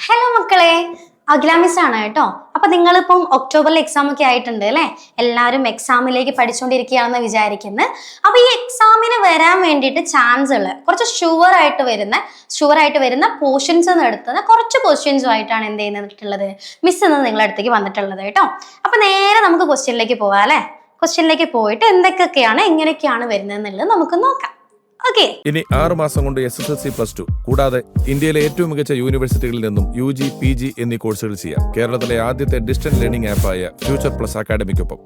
Hello മക്കളെ, അഖില miss ആണ് കേട്ടോ. അപ്പൊ നിങ്ങളിപ്പം ഒക്ടോബറിൽ എക്സാം ഒക്കെ ആയിട്ടുണ്ട് അല്ലെ? എല്ലാവരും എക്സാമിലേക്ക് പഠിച്ചുകൊണ്ടിരിക്കുകയാണെന്ന് വിചാരിക്കുന്നു. അപ്പൊ ഈ എക്സാമിന് വരാൻ വേണ്ടിയിട്ട് ചാൻസ് ഉള്ള കുറച്ച് ഷുവർ ആയിട്ട് വരുന്ന പോർഷൻസ് എടുത്തുന്ന കുറച്ച് ക്വസ്റ്റ്യൻസും ആയിട്ടാണ് എന്ത് ചെയ്യുന്നിട്ടുള്ളത്, മിസ് എന്ന് നിങ്ങളുടെ അടുത്തേക്ക് വന്നിട്ടുള്ളത് കേട്ടോ. അപ്പൊ നേരെ നമുക്ക് ക്വസ്റ്റ്യനിലേക്ക് പോവാം അല്ലെ. ക്വസ്റ്റ്യനിലേക്ക് പോയിട്ട് എങ്ങനെയൊക്കെയാണ് വരുന്നത് എന്നുള്ളത് നമുക്ക് നോക്കാം. ഇനി 6 മാസം കൊണ്ട് SSLC +2 കൂടാതെ ഇന്ത്യയിലെ ഏറ്റവും മികച്ച യൂണിവേഴ്സിറ്റികളിൽ നിന്നും UG, PG എന്നീ കോഴ്സുകൾ ചെയ്യാം. കേരളത്തിലെ ആദ്യത്തെ ഡിസ്റ്റൻസ് ലേണിംഗ് ആപ്പായ ഫ്യൂച്ചർ പ്ലസ് അക്കാഡമിക്കൊപ്പം.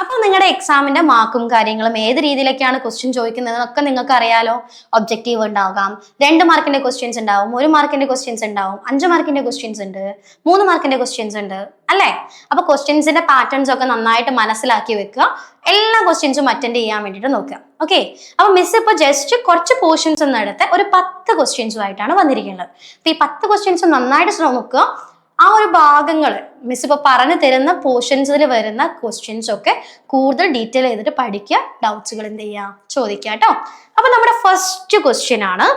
അപ്പോൾ നിങ്ങളുടെ എക്സാമിന്റെ മാർക്കും കാര്യങ്ങളും ഏത് രീതിയിലേക്കാണ് ക്വസ്റ്റ്യൻ ചോദിക്കുന്നതെന്നൊക്കെ നിങ്ങൾക്ക് അറിയാലോ. ഒബ്ജക്റ്റീവ് ഉണ്ടാകാം, 2 മാർക്കിന്റെ ക്വസ്റ്റ്യൻസ് ഉണ്ടാവും, 1 മാർക്കിന്റെ ക്വസ്റ്റ്യൻസ് ഉണ്ടാവും, 5 മാർക്കിന്റെ ക്വസ്റ്റ്യൻസ് ഉണ്ട്, 3 മാർക്കിന്റെ ക്വസ്റ്റ്യൻസ് ഉണ്ട് അല്ലേ? അപ്പൊ ക്വസ്റ്റ്യൻസിന്റെ പാറ്റേൺസ് ഒക്കെ നന്നായിട്ട് മനസ്സിലാക്കി വെക്കുക. എല്ലാ ക്വസ്റ്റ്യൻസും അറ്റൻഡ് ചെയ്യാൻ വേണ്ടിയിട്ട് നോക്കുക. ഓക്കെ, അപ്പൊ മിസ് ഇപ്പൊ ജസ്റ്റ് കുറച്ച് പോർഷൻസ് എടുത്ത് ഒരു 10 ക്വസ്റ്റ്യൻസുമായിട്ടാണ് വന്നിരിക്കുന്നത്. അപ്പൊ ഈ 10 ക്വസ്റ്റ്യൻസ് നന്നായിട്ട് നോക്കുക. ആ ഒരു ഭാഗങ്ങൾ മിസ് ഇപ്പൊ പറഞ്ഞു തരുന്ന പോർഷൻസിൽ വരുന്ന ക്വസ്റ്റ്യൻസ് ഒക്കെ കൂടുതൽ ഡീറ്റെയിൽ ചെയ്തിട്ട് പഠിക്കുക. ഡൗട്ട്സുകൾ എന്ത് ചെയ്യുക, ചോദിക്കുക കേട്ടോ. അപ്പൊ നമ്മുടെ ഫസ്റ്റ് ക്വസ്റ്റ്യൻ ആണ്,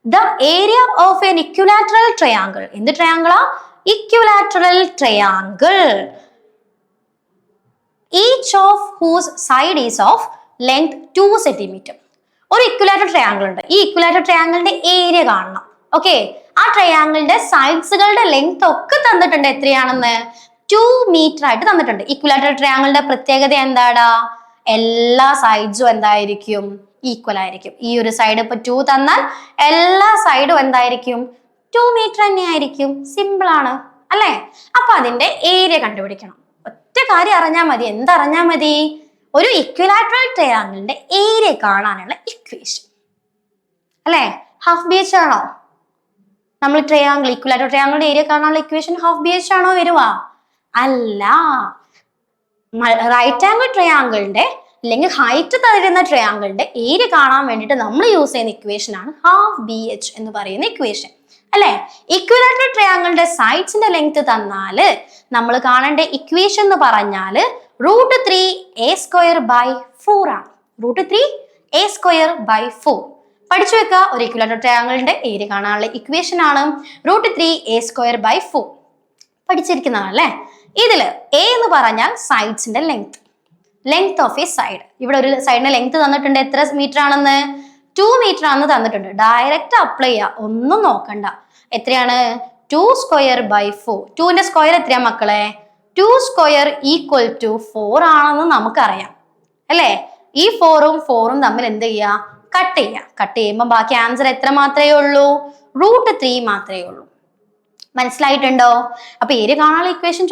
the area of an equilateral triangle. എന്ത് ട്രയാങ്കിളാ? Equilateral triangle. Each of whose side is of length 2 centimetre. ഒരു ഇക്വിലാറ്ററൽ ട്രയാങ്കിൾ ഉണ്ട്. ഈ ഇക്വിലാറ്ററൽ ട്രയാങ്കിളിന്റെ ഏരിയ കാണണം. ഓക്കെ, ആ ട്രയാങ്കിളിന്റെ സൈഡ്സുകളുടെ ലെങ്ത് ഒക്കെ തന്നിട്ടുണ്ട്. എത്രയാണെന്ന്? 2 മീറ്റർ ആയിട്ട് തന്നിട്ടുണ്ട്. ഇക്വിലാറ്ററൽ ട്രയാങ്കിളിന്റെ പ്രത്യേകത എന്താടാ? എല്ലാ സൈഡ്സും എന്തായിരിക്കും? ഈക്വൽ ആയിരിക്കും. ഈ ഒരു സൈഡ് ഇപ്പൊ 2 തന്നാൽ എല്ലാ സൈഡും എന്തായിരിക്കും? 2 മീറ്റർ തന്നെ ആയിരിക്കും. സിമ്പിൾ ആണ് അല്ലെ? അപ്പൊ അതിന്റെ ഏരിയ കണ്ടുപിടിക്കണം. ഒറ്റ കാര്യം അറിഞ്ഞാൽ മതി. എന്തറിഞ്ഞാൽ മതി? ഒരു ഇക്വിലാറ്ററൽ ട്രയാങ്കിളിന്റെ ഏരിയ കാണാനുള്ള ഇക്വേഷൻ അല്ലെ? ഹാഫ് ബി എച്ച് ആണോ? നമ്മൾ ഇക്വിലാറ്ററൽ ട്രയാങ്കിളിന്റെ ഏരിയ കാണാനുള്ള ഇക്വേഷൻ ഹാഫ് ബി എച്ച് ആണോ വരുവാ? അല്ല. റൈറ്റ് ആംഗിൾ ട്രയാങ്കിളിന്റെ അല്ലെങ്കിൽ ഹൈറ്റ് തരുന്ന ട്രയാങ്കിളിന്റെ ഏരിയ കാണാൻ വേണ്ടിയിട്ട് നമ്മൾ യൂസ് ചെയ്യുന്ന ഇക്വേഷൻ ആണ് ഹാഫ് ബി എച്ച് എന്ന് പറയുന്ന ഇക്വേഷൻ അല്ലെ? ഇക്വിലാറ്ററൽ ട്രയാങ്കിളിന്റെ സൈഡ്സിന്റെ ലെങ്ത് തന്നാല് നമ്മൾ കാണേണ്ട ഇക്വേഷൻ എന്ന് പറഞ്ഞാല് √3a²/4 ആണ്. √3a²/4 പഠിച്ചു വെക്കുക. ഒരു ഇക്വിലാറ്ററൽ ട്രയാങ്കിളിന്റെ ഏരിയ കാണാനുള്ള ഇക്വേഷൻ ആണ് √3a²/4. പഠിച്ചിരിക്കുന്നതാണല്ലേ. ഇതില് a എന്ന് പറഞ്ഞാൽ സൈഡ്സിന്റെ ലെങ്ത് ഓഫ് എ സൈഡ്. ഇവിടെ ഒരു സൈഡിന്റെ ലെങ്ത് തന്നിട്ടുണ്ട്. എത്ര മീറ്റർ ആണെന്ന്? 2 മീറ്റർ ആണെന്ന് തന്നിട്ടുണ്ട്. ഡയറക്റ്റ് അപ്ലൈ ചെയ്യുക, ഒന്നും നോക്കണ്ട. എത്രയാണ്? 2²/4. 2ന്റെ സ്ക്വയർ എത്രയാ മക്കളെ? 2² = 4 ആണെന്ന് നമുക്കറിയാം അല്ലേ? ഈ 4ഉം 4ഉം തമ്മിൽ എന്ത് ചെയ്യുക? കട്ട് ചെയ്യുമ്പോൾ ബാക്കി ആൻസർ എത്ര മാത്രമേ ഉള്ളൂ? √3 മാത്രമേ ഉള്ളൂ. മനസ്സിലായിട്ടുണ്ടോ? അപ്പൊ ഏരിയ കാണാനുള്ള ഇക്വേഷൻ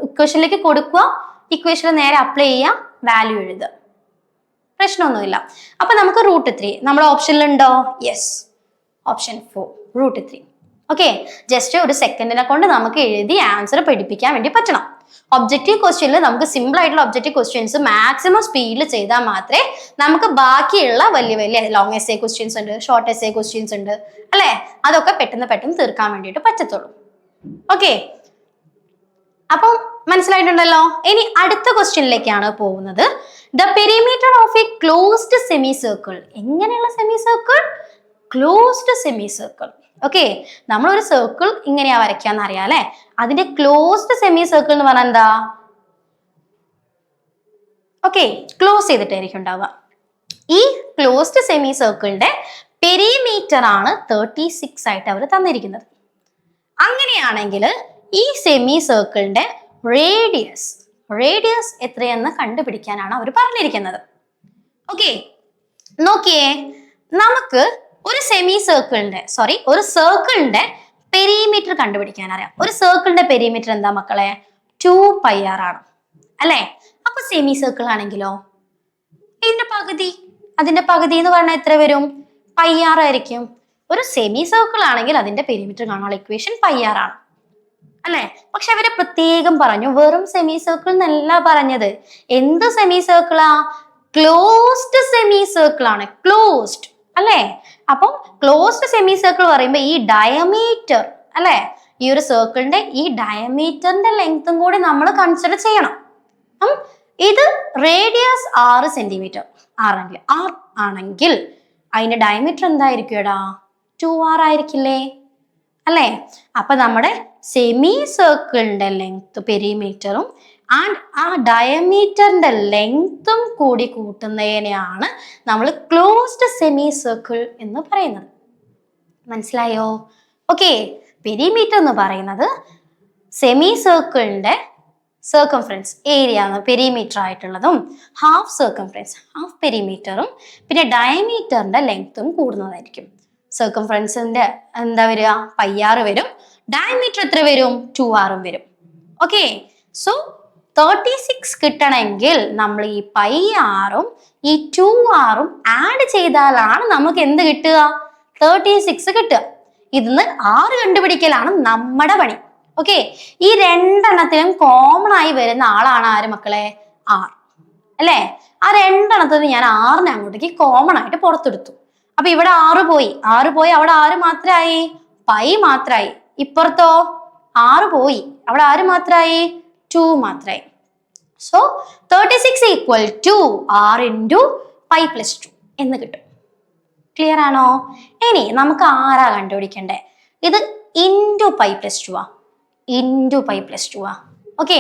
ഇക്വേഷനിലേക്ക് കൊടുക്കുക, ഇക്വേഷനിൽ നേരെ അപ്ലൈ ചെയ്യുക, വാല്യൂ എഴുതുക, പ്രശ്നമൊന്നുമില്ല. അപ്പൊ നമുക്ക് √3 നമ്മുടെ ഓപ്ഷനിലുണ്ടോ? Yes, option 4 √3. ഓക്കെ, ജസ്റ്റ് ഒരു സെക്കൻഡിനെ കൊണ്ട് നമുക്ക് എഴുതി ആൻസർ പഠിപ്പിക്കാൻ വേണ്ടി പറ്റണം. ഒബ്ജക്റ്റീവ് ക്വസ്റ്റ്യനിൽ നമുക്ക് സിമ്പിൾ ആയിട്ടുള്ള ഒബ്ജക്റ്റീവ് ക്വസ്റ്റ്യൻസ് മാക്സിമം സ്പീഡിൽ ചെയ്താൽ മാത്രമേ നമുക്ക് ബാക്കിയുള്ള വലിയ ലോങ് എസ്സേ ക്വസ്റ്റ്യൻസ് ഉണ്ട്, ഷോർട്ട് എസ്സേ ക്വസ്റ്റ്യൻസ് ഉണ്ട് അല്ലെ, അതൊക്കെ പെട്ടെന്ന് തീർക്കാൻ വേണ്ടിയിട്ട് പറ്റത്തുള്ളൂ. ഓക്കെ, അപ്പം മനസ്സിലായിട്ടുണ്ടല്ലോ. ഇനി അടുത്ത ക്വസ്റ്റ്യനിലേക്കാണ് പോകുന്നത്. The perimeter of a closed semicircle. എങ്ങനെയുള്ള semicircle? Closed semicircle. Okay, നമ്മളൊരു സർക്കിൾ ഇങ്ങനെയാ വരയ്ക്കാന്ന് അറിയാം അല്ലെ? അതിന്റെ ക്ലോസ്ഡ് സെമി സർക്കിൾ എന്ന് പറഞ്ഞാൽ എന്താ? ഓക്കെ, ക്ലോസ് ചെയ്തിട്ടായിരിക്കും ഉണ്ടാവുക. ഈ ക്ലോസ്ഡ് സെമി സർക്കിളിന്റെ പെരിമീറ്റർ ആണ് 36 ആയിട്ട് അവർ തന്നിരിക്കുന്നത്. അങ്ങനെയാണെങ്കിൽ ഈ സെമി സർക്കിളിന്റെ റേഡിയസ് എത്രയെന്ന് കണ്ടുപിടിക്കാനാണ് അവർ പറഞ്ഞിരിക്കുന്നത്. ഓക്കെ, നോക്കിയേ, നമുക്ക് ഒരു സർക്കിളിന്റെ പെരിമീറ്റർ കണ്ടുപിടിക്കാൻ അറിയാം. ഒരു സർക്കിളിന്റെ പെരിമീറ്റർ എന്താ മക്കളെ? 2πr ആണ് അല്ലെ? അപ്പൊ സെമി സർക്കിൾ ആണെങ്കിലോ അതിന്റെ പകുതി എന്ന് പറഞ്ഞാൽ എത്ര വരും? πr ആയിരിക്കും. ഒരു സെമി സർക്കിൾ ആണെങ്കിൽ അതിന്റെ പെരിമീറ്റർ കാണാനുള്ള ഇക്വേഷൻ πr ആണ് അല്ലെ? പക്ഷെ അവരെ പ്രത്യേകം പറഞ്ഞു, വെറും സെമി സർക്കിൾ എന്നല്ല പറഞ്ഞത്. എന്ത് സെമി സർക്കിളാ? ക്ലോസ്ഡ് സെമി സർക്കിൾ ആണ്. ക്ലോസ്ഡ് അല്ലെ? അപ്പം ക്ലോസ്ഡ് സെമി സർക്കിൾ പറയുമ്പോൾ ഈ ഡയമീറ്റർ അല്ലെ, ഈ ഒരു സർക്കിളിന്റെ ഈ ഡയമീറ്ററിന്റെ ലെങ്ത്തും കൂടി നമ്മൾ കൺസിഡർ ചെയ്യണം. ഇത് റേഡിയസ് 6 സെന്റിമീറ്റർ ആണെങ്കിൽ അതിന്റെ ഡയമീറ്റർ എന്തായിരിക്കും? 2r ആയിരിക്കില്ലേ? അല്ലേ? അപ്പൊ നമ്മുടെ സെമി സർക്കിളിന്റെ ലെങ്ത് പെരിമീറ്ററും ആൻഡ് ആ ഡയമീറ്ററിന്റെ ലെങ്ത്തും കൂടി കൂട്ടുന്നതിനെയാണ് നമ്മൾ ക്ലോസ്ഡ് സെമി സർക്കിൾ എന്ന് പറയുന്നത്. മനസ്സിലായോ? ഓക്കെ, പെരിമീറ്റർ എന്ന് പറയുന്നത് സെമി സർക്കിളിന്റെ സർക്കംഫറൻസ് ഏരിയ ആണ് പെരിമീറ്റർ ആയിട്ടുള്ളതും, ഹാഫ് സർക്കംഫറൻസ് ഹാഫ് പെരിമീറ്ററും പിന്നെ ഡയമീറ്ററിന്റെ ലെങ്ത്തും കൂടുന്നതായിരിക്കും. സർക്കംഫറൻസിന്റെ എന്താ വരിക? πr വരും. ഡയമീറ്റർ എത്ര വരും? 2r വരും. ഓക്കെ, സോ 36 കിട്ടണമെങ്കിൽ നമ്മൾ ഈ πr-ഉം ഈ 2r-ഉം ആഡ് ചെയ്താലാണ് നമുക്ക് എന്ത് കിട്ടുക? 36 കിട്ടുക. ഇതിന്ന് r കണ്ടുപിടിക്കലാണ് നമ്മുടെ പണി. ഓക്കെ, ഈ രണ്ടെണ്ണത്തിലും കോമൺ ആയി വരുന്ന ആളാണ് ആര് മക്കളെ? r അല്ലേ? ആ രണ്ടെണ്ണത്തിൽ ഞാൻ r-നെ അങ്ങോട്ടേക്ക് കോമൺ ആയിട്ട് പുറത്തെടുത്തു. അപ്പൊ ഇവിടെ r പോയി അവിടെ ആര് മാത്രമായി? π മാത്രമായി. ഇപ്പുറത്തോ r പോയി, അവിടെ ആര് മാത്രമായി? 2 മാത്രമായി. So 36 equal to r into π plus 2 എന്ന് കിട്ടും. ക്ലിയർ ആണോ? ഇനി നമുക്ക് ആരാ കണ്ടുപിടിക്കണ്ടേ? ഇത് into π plus 2 into π plus 2 okay,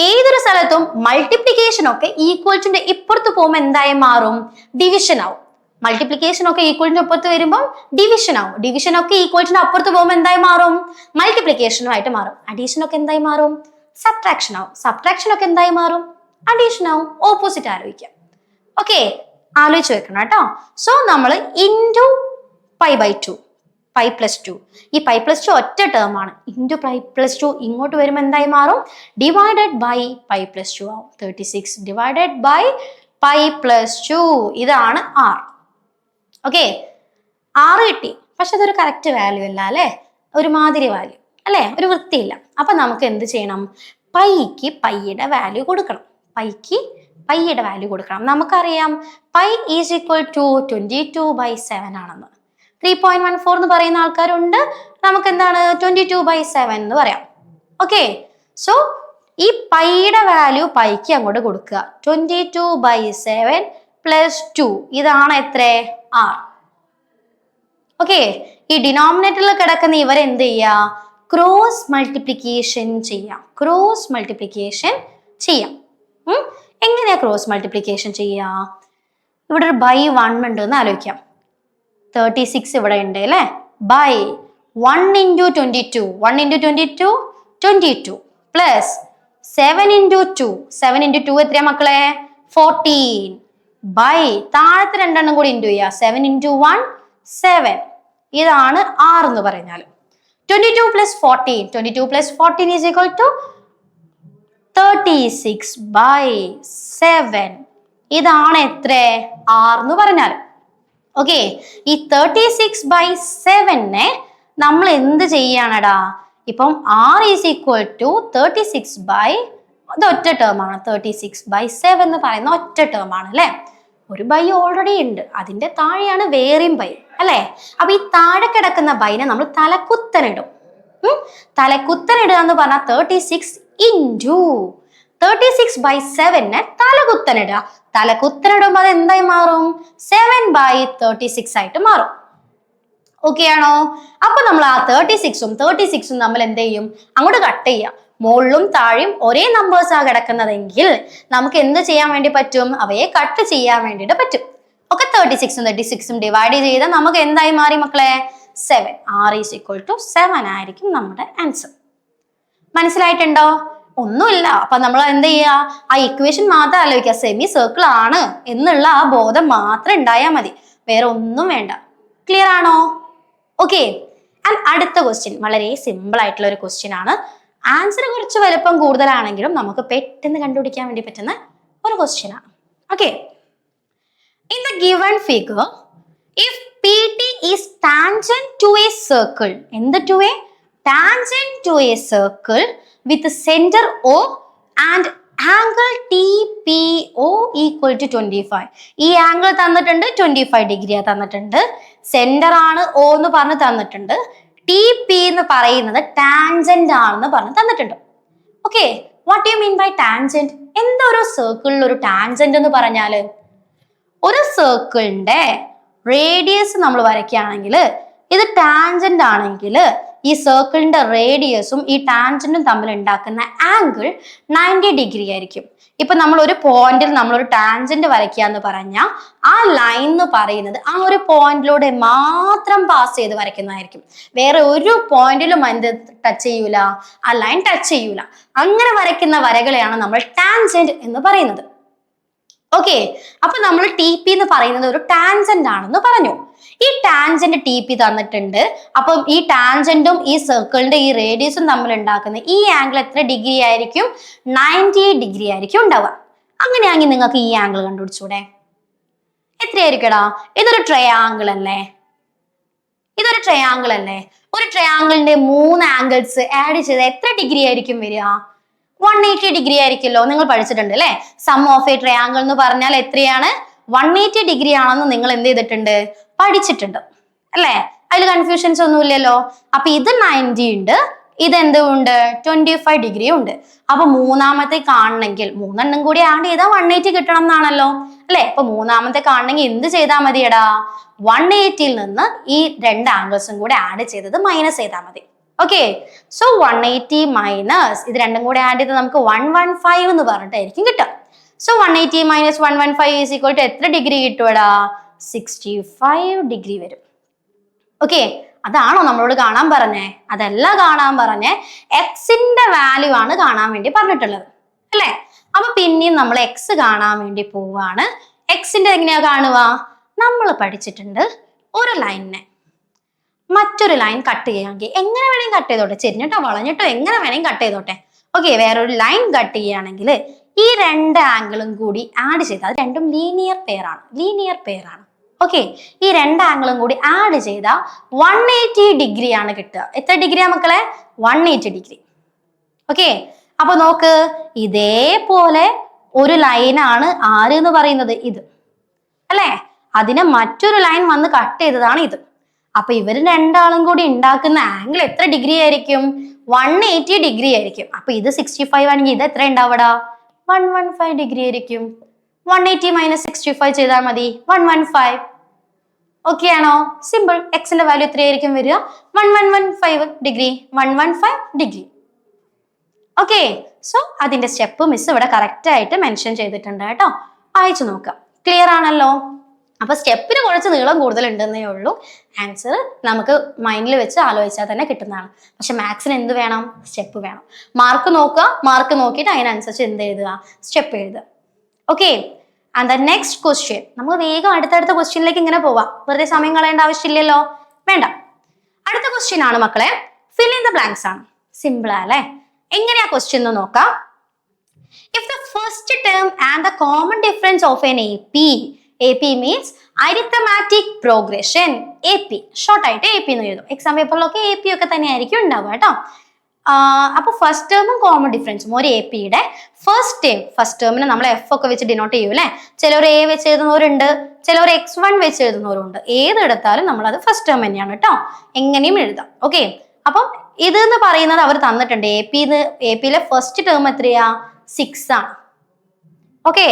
ഏതൊരു സ്ഥലത്തും മൾട്ടിപ്ലിക്കേഷൻ ഒക്കെ ഈക്വൽസിന്റെ ഇപ്പുറത്ത് പോകുമ്പോൾ എന്തായി മാറും? ഡിവിഷൻ ആവും. മൾട്ടിപ്ലിക്കേഷൻ ഒക്കെ ഈക്വലിന്റെ അപ്പുറത്ത് വരുമ്പോൾ ഡിവിഷൻ ആവും. ഡിവിഷൻ ഒക്കെ ഈക്വൽസിന്റെ അപ്പുറത്ത് പോകുമ്പോൾ എന്തായി മാറും? മൾട്ടിപ്ലിക്കേഷനുമായിട്ട് മാറും. അഡീഷൻ ഒക്കെ എന്തായി മാറും? സബ്ട്രാക്ഷൻ ആവും. സബ്ട്രാക്ഷൻ ഒക്കെ എന്തായി മാറും? അഡീഷൻ ആവും. ഓപ്പോസിറ്റ് ആലോചിക്കാം. ഓക്കെ, ആലോചിച്ച് വെക്കണം കേട്ടോ. സോ നമ്മൾ ഇൻറ്റു π/2 π പ്ലസ് 2, ഈ π പ്ലസ് 2 ഒറ്റ ടേം ആണ്. ഇൻറ്റു π പ്ലസ് 2 ഇങ്ങോട്ട് വരുമ്പോൾ എന്തായി മാറും? ഡിവൈഡഡ് ബൈ π പ്ലസ് 2 ആവും. 36 ഡിവൈഡഡ് ബൈ π പ്ലസ് 2, ഇതാണ് r. ഓക്കെ, r കിട്ടി. പക്ഷെ അതൊരു കറക്റ്റ് വാല്യൂ അല്ല അല്ലേ? ഒരുമാതിരി വാല്യൂ അല്ലേ? ഒരു വൃത്തിയില്ല. അപ്പൊ നമുക്ക് എന്ത് ചെയ്യണം? പൈക്ക് പൈയുടെ വാല്യൂ കൊടുക്കണം. പൈക്ക് പൈയുടെ വാല്യൂ കൊടുക്കണം. നമുക്കറിയാം π ഈസ് ഈക്വൽ ടു 22/7 ആണെന്ന്. 3.14 എന്ന് പറയുന്ന ആൾക്കാരുണ്ട്. നമുക്ക് എന്താണ് 22/7 എന്ന് പറയാം. ഓക്കെ, സോ ഈ പൈയുടെ വാല്യൂ പൈക്ക് അങ്ങോട്ട് കൊടുക്കുക. 22/7 പ്ലസ് 2, ഇതാണ് എത്ര? r. ഓക്കെ, ഈ ഡിനോമിനേറ്ററിൽ കിടക്കുന്ന ഇവരെ എന്ത് ചെയ്യുക? ക്രോസ് മൾട്ടിപ്ലിക്കേഷൻ ചെയ്യാം. ക്രോസ് മൾട്ടിപ്ലിക്കേഷൻ ചെയ്യാം. എങ്ങനെയാ ക്രോസ് മൾട്ടിപ്ലിക്കേഷൻ ചെയ്യാം? ഇവിടെ ഒരു ബൈ 1 ഉണ്ട് എന്ന് ആലോചിക്കാം. 36 ഇവിടെ ഉണ്ട് അല്ലേ? By 1 into 22, 1 into 22 22 plus 7 into 2, 7 into 2 എത്രയാ മക്കളെ? 14 ബൈ താഴത്തെ രണ്ടെണ്ണം കൂടി ഇൻറ്റു ചെയ്യുക. 7 ഇൻറ്റു 1 7, ഇതാണ് r എന്ന് പറഞ്ഞാൽ. 22 plus 14, 22 plus 14 is equal to 36/7, ഇതാണ് എത്ര? r എന്ന് പറഞ്ഞാൽ. ഓക്കെ, ഈ 36/7-നെ നമ്മൾ എന്ത് ചെയ്യാനടാ? ഇപ്പം r ഈസ് ഈക്വൽ ടു 36 അത് ഒറ്റ ടേം ആണ്. 36/7 എന്ന് പറയുന്ന ഒറ്റ ടേം ആണ് അല്ലെ? ഒരു ബൈ ഓൾറെഡി ഉണ്ട്, അതിന്റെ താഴെയാണ് വേറെയും ബൈ അല്ലെ? അപ്പൊ ഈ താഴെ കിടക്കുന്ന ബൈനെ നമ്മൾ തലക്കുത്തനിടും. തലക്കുത്തനിടുക എന്ന് പറഞ്ഞാൽ 36 ഇൻറ്റു 36/7-നെ തലകുത്തനിടുക. തലകുത്തനിടുമ്പോൾ അത് എന്തായി മാറും? 7/36 ആയിട്ട് മാറും. ഓക്കെ ആണോ? അപ്പൊ നമ്മൾ ആ 36ഉം നമ്മൾ എന്ത് ചെയ്യും? അങ്ങോട്ട് കട്ട് ചെയ്യാം. മുകളിലും താഴെയും ഒരേ നമ്പേഴ്സ് ആ കിടക്കുന്നതെങ്കിൽ നമുക്ക് എന്ത് ചെയ്യാൻ വേണ്ടി പറ്റും? അവയെ കട്ട് ചെയ്യാൻ വേണ്ടിയിട്ട് പറ്റും. ഒക്കെ 36ഉം ഡിവൈഡ് ചെയ്താൽ നമുക്ക് എന്തായി മാറി മക്കളെ? 7. r ഈസ് ഈക്വൽ ടു 7 ആയിരിക്കും നമ്മുടെ ആൻസർ. മനസ്സിലായിട്ടുണ്ടോ? ഒന്നുമില്ല. അപ്പൊ നമ്മൾ എന്ത് ചെയ്യുക? ആ ഇക്വേഷൻ മാത്രം ആലോചിക്കുക. സെമി സർക്കിൾ ആണ് എന്നുള്ള ആ ബോധം മാത്രം ഉണ്ടായാൽ മതി, വേറെ ഒന്നും വേണ്ട. ക്ലിയർ ആണോ? ഓക്കെ, ആൻഡ് അടുത്ത ക്വസ്റ്റ്യൻ വളരെ സിമ്പിൾ ആയിട്ടുള്ള ഒരു ക്വസ്റ്റ്യൻ ആണ്. ആൻസർ കുറച്ച് വലുപ്പം കൂടുതലാണെങ്കിലും നമുക്ക് പെട്ടെന്ന് കണ്ടുപിടിക്കാൻ വേണ്ടി പറ്റുന്ന ഒരു ക്വസ്റ്റ്യൻ ആണ്. Okay, in the given figure if PT is tangent to a circle, എന്ത് to a? Tangent to a circle with center O and angle TPO equal to 25. ഈ ആംഗിൾ തന്നിട്ടുണ്ട്, 25 ഡിഗ്രി തന്നിട്ടുണ്ട്. സെന്റർ ആണ് O എന്ന് പറഞ്ഞ് തന്നിട്ടുണ്ട്. TP എന്ന് പറയുന്നത് ടാൻജന്റ് ആണെന്ന് പറഞ്ഞ് തന്നിട്ടുണ്ട്. Okay, what you mean by tangent? എന്താ ഒരു സർക്കിളിൽ ഒരു ടാൻജന്റ് എന്ന് പറഞ്ഞാല്? ഒരു സർക്കിളിന്റെ റേഡിയസ് നമ്മൾ വരയ്ക്കുകയാണെങ്കിൽ ഇത് ടാൻജന്റ് ആണെങ്കിൽ ഈ സർക്കിളിന്റെ റേഡിയസും ഈ ടാൻജന്റും തമ്മിൽ ഉണ്ടാക്കുന്ന ആംഗിൾ 90 ഡിഗ്രി ആയിരിക്കും. ഇപ്പൊ നമ്മൾ ഒരു പോയിന്റിൽ നമ്മളൊരു ടാൻജന്റ് വരയ്ക്കുക എന്ന് പറഞ്ഞാൽ ആ ലൈൻ എന്ന് പറയുന്നത് ആ ഒരു പോയിന്റിലൂടെ മാത്രം പാസ് ചെയ്ത് വരയ്ക്കുന്നതായിരിക്കും. വേറെ ഒരു പോയിന്റിലും എന്ത് ടച്ച് ചെയ്യൂല, ആ ലൈൻ ടച്ച് ചെയ്യൂല. അങ്ങനെ വരയ്ക്കുന്ന വരകളെയാണ് നമ്മൾ ടാൻജന്റ് എന്ന് പറയുന്നത്. ഓക്കെ, അപ്പൊ നമ്മൾ ടി പി എന്ന് പറയുന്നത് ഒരു ടാൻജന്റ് ആണെന്ന് പറഞ്ഞു. ഈ ടാൻജന്റ് ടി പി തന്നിട്ടുണ്ട്. അപ്പം ഈ ടാൻജന്റും ഈ സർക്കിളിന്റെ ഈ റേഡിയസും തമ്മിൽ ഉണ്ടാക്കുന്ന ഈ ആംഗിൾ എത്ര ഡിഗ്രി ആയിരിക്കും? 90 ഡിഗ്രി ആയിരിക്കും ഉണ്ടാവുക. അങ്ങനെയാണെങ്കിൽ നിങ്ങൾക്ക് ഈ ആംഗിൾ കണ്ടുപിടിച്ചൂടെ? എത്രയായിരിക്കടാ? ഇതൊരു ട്രയാങ്കിൾ അല്ലേ? ഇതൊരു ട്രയാങ്കിൾ അല്ലേ? ഒരു ട്രയാങ്കിളിന്റെ 3 ആംഗിൾസ് ആഡ് ചെയ്ത് എത്ര ഡിഗ്രി ആയിരിക്കും വരിക? 180 ഡിഗ്രി ആയിരിക്കുമല്ലോ. നിങ്ങൾ പഠിച്ചിട്ടുണ്ട് അല്ലെ? സം ഓഫ് എ ട്രയാങ്കിൾ എന്ന് പറഞ്ഞാൽ എത്രയാണ്? 180 ഡിഗ്രി ആണെന്ന് നിങ്ങൾ എന്ത് ചെയ്തിട്ടുണ്ട്? പഠിച്ചിട്ടുണ്ട് അല്ലെ? അതിൽ കൺഫ്യൂഷൻസ് ഒന്നും ഇല്ലല്ലോ. അപ്പൊ ഇത് 90 ഉണ്ട്, ഇതെന്തുണ്ട്? 25 ഡിഗ്രി ഉണ്ട്. അപ്പൊ മൂന്നാമത്തെ കാണണമെങ്കിൽ 3 എണ്ണം കൂടി ആഡ് ചെയ്താൽ 180 കിട്ടണം എന്നാണല്ലോ അല്ലെ? അപ്പൊ മൂന്നാമത്തെ കാണണമെങ്കിൽ എന്ത് ചെയ്താൽ മതിയടാ? 180ൽ നിന്ന് ഈ 2 ആംഗിൾസും കൂടി ആഡ് ചെയ്തത് മൈനസ് ചെയ്താൽ മതി. ഓക്കെ, സോ 180 മൈനസ് ഇത് രണ്ടും കൂടെ ആഡ് ചെയ്ത് നമുക്ക് 115 എന്ന് പറഞ്ഞിട്ടായിരിക്കും കിട്ടുക. So 180 minus 115 is equal to എത്ര ഡിഗ്രി കിട്ടുവടാ? 65 ഡിഗ്രി വരും. ഓക്കെ, അതാണോ നമ്മളോട് കാണാൻ പറഞ്ഞേ? അതല്ല കാണാൻ പറഞ്ഞേ, എക്സിന്റെ വാല്യൂ ആണ് കാണാൻ വേണ്ടി പറഞ്ഞിട്ടുള്ളത് അല്ലെ? അപ്പൊ പിന്നെയും നമ്മൾ എക്സ് കാണാൻ വേണ്ടി പോവാണ്. എക്സിന്റെ എങ്ങനെയാ കാണുക? നമ്മൾ പഠിച്ചിട്ടുണ്ട് ഒരു ലൈനിനെ മറ്റൊരു ലൈൻ കട്ട് ചെയ്യാമെങ്കിൽ എങ്ങനെ വേണമെങ്കിൽ കട്ട് ചെയ്തോട്ടെ, ചെരിഞ്ഞിട്ടോ വളഞ്ഞിട്ടോ എങ്ങനെ വേണമെങ്കിൽ കട്ട് ചെയ്തോട്ടെ. ഓക്കെ, വേറൊരു ലൈൻ കട്ട് ചെയ്യുകയാണെങ്കിൽ ഈ 2 ആംഗിളും കൂടി ആഡ് ചെയ്താൽ അത് രണ്ടും ലീനിയർ പെയർ ആണ്. ഓക്കെ, ഈ 2 ആംഗിളും കൂടി ആഡ് ചെയ്താൽ 180 ഡിഗ്രി ആണ് കിട്ടുക. എത്ര ഡിഗ്രിയാ മക്കളെ? 180 ഡിഗ്രി. ഓക്കെ, അപ്പൊ നോക്ക്, ഇതേപോലെ ഒരു ലൈനാണ് ആര് എന്ന് പറയുന്നത്? ഇത് അല്ലെ? അതിനെ മറ്റൊരു ലൈൻ വന്ന് കട്ട് ചെയ്തതാണ് ഇത്. അപ്പൊ ഇവർ 2 ആളും കൂടി ഉണ്ടാക്കുന്ന ആംഗിൾ എത്ര ഡിഗ്രി ആയിരിക്കും? 180 ഡിഗ്രി ആയിരിക്കും. അപ്പൊ ഇത് 65 ആണെങ്കിൽ ഇത് എത്ര ഉണ്ടാവടാ? 115 ഡിഗ്രി ആയിരിക്കും. 180 മൈനസ് 65 ചെയ്താൽ മതി, 115. ഓക്കെ ആണോ? സിമ്പിൾ. എക്സിന്റെ വാല്യൂ എത്രയായിരിക്കും വരിക? 1115 ഡിഗ്രി. 115 ഡിഗ്രി. ഓക്കെ, സോ അതിന്റെ സ്റ്റെപ്പ് മിസ് ഇവിടെ കറക്റ്റ് ആയിട്ട് മെൻഷൻ ചെയ്തിട്ടുണ്ട് കേട്ടോ. വായിച്ചു നോക്കാം. ക്ലിയർ ആണല്ലോ? അപ്പൊ സ്റ്റെപ്പിന് കുറച്ച് നീളം കൂടുതൽ ഉണ്ടെന്നേ ഉള്ളൂ. ആൻസർ നമുക്ക് മൈൻഡിൽ വെച്ച് ആലോചിച്ചാൽ തന്നെ കിട്ടുന്നതാണ്. പക്ഷെ മാത്സിന് എന്ത് വേണം? സ്റ്റെപ്പ് വേണം. മാർക്ക് നോക്കുക, മാർക്ക് നോക്കിയിട്ട് അതിനനുസരിച്ച് എന്ത് എഴുതുക? സ്റ്റെപ്പ് എഴുതുക. Okay, and the next question. നമ്മൾ വേഗം അടുത്തടുത്ത ക്വസ്റ്റ്യനിലേക്ക് ഇങ്ങനെ പോവാം. വെറുതെ സമയം കളയേണ്ട ആവശ്യമില്ലല്ലോ, വേണ്ട. അടുത്ത ക്വസ്റ്റ്യൻ ആണ് മക്കളെ, ഫിൽ ഇൻ ദ ബ്ലാങ്ക്സ് ആണ്. സിമ്പിൾ അല്ലേ? എങ്ങനെയാ ക്വസ്റ്റ്യൻ എന്ന് നോക്കാം. If the first term and the common difference of N AP means arithmetic progression. AP short ആയിട്ട് AP എന്ന് എഴുതും. എക്സാം പേപ്പറിലൊക്കെ AP ഒക്കെ തന്നെ ആയിരിക്കും ഉണ്ടാവുക കേട്ടോ. അപ്പൊ ഫസ്റ്റ് ടേമും കോമൺ ഡിഫറൻസും ഒരു APയുടെ ഫസ്റ്റ് ടേമിന് നമ്മൾ F ഒക്കെ വെച്ച് ഡിനോട്ട് ചെയ്യും അല്ലെ? ചിലർ A വെച്ച് എഴുതുന്നവരുണ്ട്, ചിലർ X1 വെച്ച് എഴുതുന്നവരുണ്ട്. ഏതെടുത്താലും നമ്മൾ അത് ഫസ്റ്റ് ടേം തന്നെയാണ് കേട്ടോ. എങ്ങനെയും എഴുതാം. ഓക്കെ, അപ്പം ഇത് എന്ന് പറയുന്നത് അവർ തന്നിട്ടുണ്ട്. APയിലെ ഫസ്റ്റ് ടേം എത്രയാ? 6 ആണ്. Okay,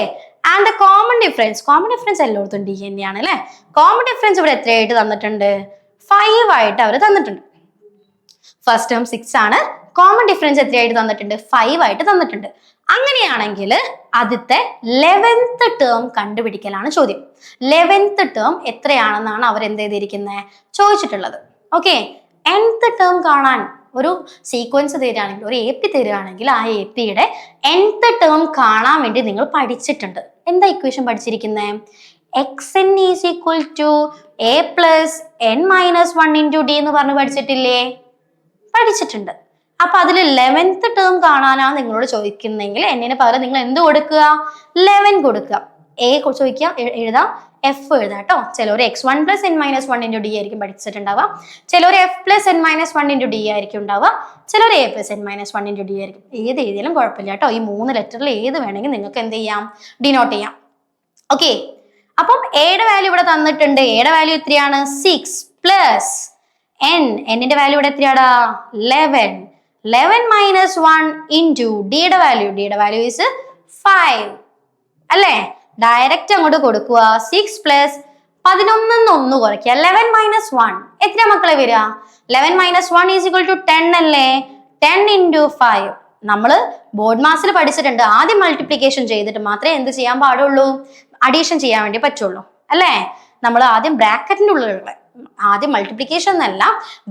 and the common difference എല്ലായിടത്തും D തന്നെയാണ് അല്ലെ? കോമൺ ഡിഫറൻസ് ഇവിടെ എത്രയായിട്ട് തന്നിട്ടുണ്ട്? 5 ആയിട്ട് അവർ തന്നിട്ടുണ്ട്. ഫസ്റ്റ് ടേം 6 ആണ്, കോമൺ ഡിഫറൻസ് എത്രയായിട്ട് തന്നിട്ടുണ്ട്? 5 ആയിട്ട് തന്നിട്ടുണ്ട്. അങ്ങനെയാണെങ്കിൽ ആദ്യത്തെ 11th ടേം കണ്ടുപിടിക്കലാണ് ചോദ്യം. 11th ടേം എത്രയാണെന്നാണ് അവർ എന്ത് ചെയ്തിരിക്കുന്നത്? ചോദിച്ചിട്ടുള്ളത്. ഓക്കെ, nth ടേം കാണാൻ ഒരു സീക്വൻസ് തരികയാണെങ്കിൽ, ഒരു AP തരികയാണെങ്കിൽ ആ APയുടെ nth ടേം കാണാൻ വേണ്ടി നിങ്ങൾ പഠിച്ചിട്ടുണ്ട്. എന്താ ഇക്വേഷൻ പഠിച്ചിരിക്കുന്നത്? xn is equal to a plus n minus 1 into d എന്ന് പറഞ്ഞ് പഠിച്ചിട്ടില്ലേ? പഠിച്ചിട്ടുണ്ട്. അപ്പൊ അതിൽ 11th ടേം കാണാനാണ് നിങ്ങളോട് ചോദിക്കുന്നതെങ്കിൽ എന്നിന് പകരം നിങ്ങൾ എന്ത് കൊടുക്കുക? 11 കൊടുക്കുക. A ചോദിക്കുക, എഴുതാം, F എഴുതാം കേട്ടോ. ചിലർ x1 plus n minus 1 into d ആയിരിക്കും പഠിച്ചിട്ടുണ്ടാവുക. ചിലർ F plus n minus 1 into d ആയിരിക്കും ഉണ്ടാവുക. ചിലർ A plus n minus 1 into d ആയിരിക്കും. ഏത് എഴുതിയാലും കുഴപ്പമില്ല കേട്ടോ. ഈ 3 ലെറ്ററിൽ ഏത് വേണമെങ്കിൽ നിങ്ങൾക്ക് എന്ത് ചെയ്യാം? ഡിനോട്ട് ചെയ്യാം. ഓക്കെ, അപ്പം എയുടെ വാല്യൂ ഇവിടെ തന്നിട്ടുണ്ട്. എയുടെ വാല്യൂ എത്രയാണ്? 6 പ്ലസ് എന്നിന്റെ വാല്യൂ ഇവിടെ എത്രയാടാ? 11 മൈനസ് 1 ഇൻറ്റു ഡിയുടെ വാല്യൂ ഈസ് 5 അല്ലേ? ഡയറക്റ്റ് അങ്ങോട്ട് കൊടുക്കുക. 6 പ്ലസ് 11 1 കുറയ്ക്കുക. 11 മൈനസ് 1 എത്ര മക്കളെ വരിക? 11 മൈനസ് 1 ഈസ് ഈക്വൽ ടു 10 അല്ലേ? 10 ഇൻറ്റു 5. നമ്മൾ ബോർഡ് മാസിൽ പഠിച്ചിട്ടുണ്ട്, ആദ്യം മൾട്ടിപ്ലിക്കേഷൻ ചെയ്തിട്ട് മാത്രമേ എന്ത് ചെയ്യാൻ പാടുള്ളൂ? അഡീഷൻ ചെയ്യാൻ വേണ്ടി പറ്റുള്ളൂ അല്ലേ? നമ്മൾ ആദ്യം ബ്രാക്കറ്റിന്റെ ഉള്ളിലുള്ള, ആദ്യം മൾട്ടിപ്ലിക്കേഷൻ എന്നല്ല,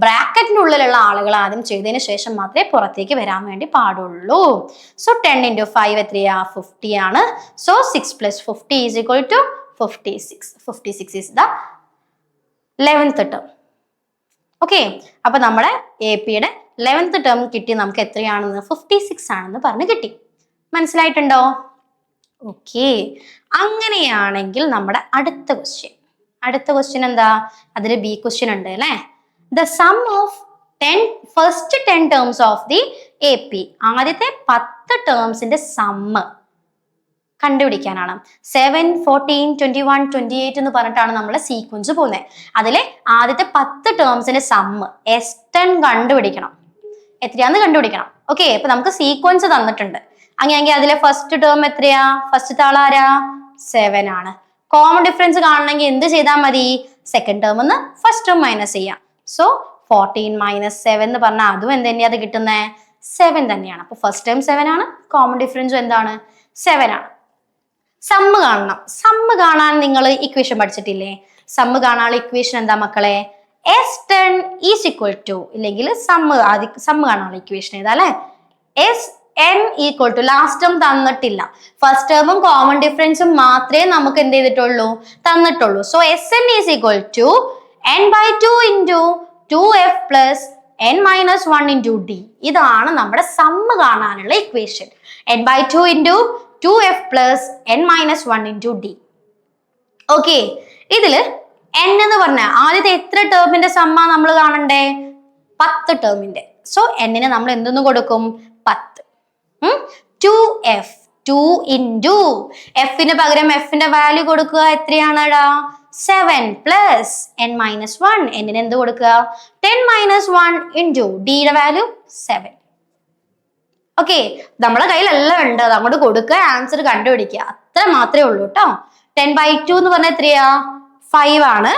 ബ്രാക്കറ്റിന്റെ ഉള്ളിലുള്ള ആളുകൾ ആദ്യം ചെയ്തതിന് ശേഷം മാത്രമേ പുറത്തേക്ക് വരാൻ വേണ്ടി പാടുള്ളൂ. സോ 10 ഇൻറ്റു 5 എത്രയാ? 50 ആണ്. So 6 plus 50 is equal to 56. 56 is the 11th term. Okay, അപ്പൊ നമ്മുടെ AP-യുടെ 11th ടേം കിട്ടി. നമുക്ക് എത്രയാണെന്ന്? 56 ആണെന്ന് പറഞ്ഞ് കിട്ടി. മനസ്സിലായിട്ടുണ്ടോ? ഓക്കെ, അങ്ങനെയാണെങ്കിൽ നമ്മുടെ അടുത്ത ക്വസ്റ്റ്യൻ എന്താ? അതിൽ ബി ക്വസ്റ്റ്യൻ ഉണ്ട് അല്ലേ? The sum of first 10 terms of the AP, ആദ്യത്തെ 10 ടേംസിന്റെ സമ്മ് കണ്ടുപിടിക്കാനാണ്. 7, 14, 21, 28 എന്ന് പറഞ്ഞിട്ടാണ് നമ്മളെ സീക്വൻസ് പോകുന്നത്. അതിലെ ആദ്യത്തെ 10 ടേംസിന്റെ സമ്മ് S10 കണ്ടുപിടിക്കണം. എത്രയാന്ന് കണ്ടുപിടിക്കണം. ഓക്കെ, അപ്പൊ നമുക്ക് സീക്വൻസ് തന്നിട്ടുണ്ട്. അങ്ങനെയെങ്കിൽ അതിലെ ഫസ്റ്റ് ടേം എത്രയാ? ഫസ്റ്റ് ആളാരാ? 7 ആണ്. കോമൺ ഡിഫറൻസ് കാണണമെങ്കിൽ എന്ത് ചെയ്താൽ മതി? സെക്കൻഡ് ടേം എന്ന് ഫസ്റ്റ് ടേം മൈനസ് ചെയ്യാം. സോ 14 മൈനസ് 7 എന്ന് പറഞ്ഞാൽ അതും എന്ത് തന്നെയാ അത് കിട്ടുന്നത്? 7 തന്നെയാണ്. അപ്പൊ ഫസ്റ്റ് ടേം 7 ആണ്, കോമൺ ഡിഫറൻസും എന്താണ്? 7 ആണ്. സമ്മ് കാണണം. സമ്മ് കാണാൻ നിങ്ങൾ ഇക്വേഷൻ പഠിച്ചിട്ടില്ലേ? സമ്മ് കാണാനുള്ള ഇക്വേഷൻ എന്താ മക്കളെ? S10 ഈസ് ഈക്വൽ ടു, ഇല്ലെങ്കിൽ സമ്മ് കാണാനുള്ള ഇക്വേഷൻ ഏതാ അല്ലെ? Sn equal to, last term തന്നിട്ടില്ല, ഫസ്റ്റ് ടേമും കോമൺ ഡിഫറൻസും മാത്രമേ നമുക്ക് എന്ത് ചെയ്തിട്ടുള്ളൂ? തന്നിട്ടുള്ളൂ. So Sn is equal to n/2 into 2f plus n minus 1 into d. ഇതാണ് നമ്മുടെ സമ്മ് കാണാനുള്ള equation. n/2 into 2f plus n minus 1 into d. Okay, ഇതില് n എന്ന് പറഞ്ഞ ആദ്യത്തെ എത്ര ടേമിന്റെ സമ്മാ നമ്മൾ കാണണ്ടേ? 10 ടേമിന്റെ. സോ n-ന് നമ്മൾ എന്തൊന്ന് കൊടുക്കും? 10. 2f, 2 ഇൻറ്റു f-ന് പകരം f-ന്റെ വാല്യൂ കൊടുക്കുക. എത്രയാണടാ? 7 പ്ലസ് n മൈനസ് 1. n-ന് എന്ത് കൊടുക്കുക? 10 മൈനസ് 1 ഇൻറ്റു d-യുടെ വാല്യൂ 7. ഓക്കെ, നമ്മളെ കയ്യിലെല്ലാം ഉണ്ട്, അത് അങ്ങോട്ട് കൊടുക്കുക, ആൻസർ കണ്ടുപിടിക്കുക, അത്ര മാത്രമേ ഉള്ളൂ കേട്ടോ. 10/2 എന്ന് പറഞ്ഞാൽ എത്രയാ? 5 ആണ്.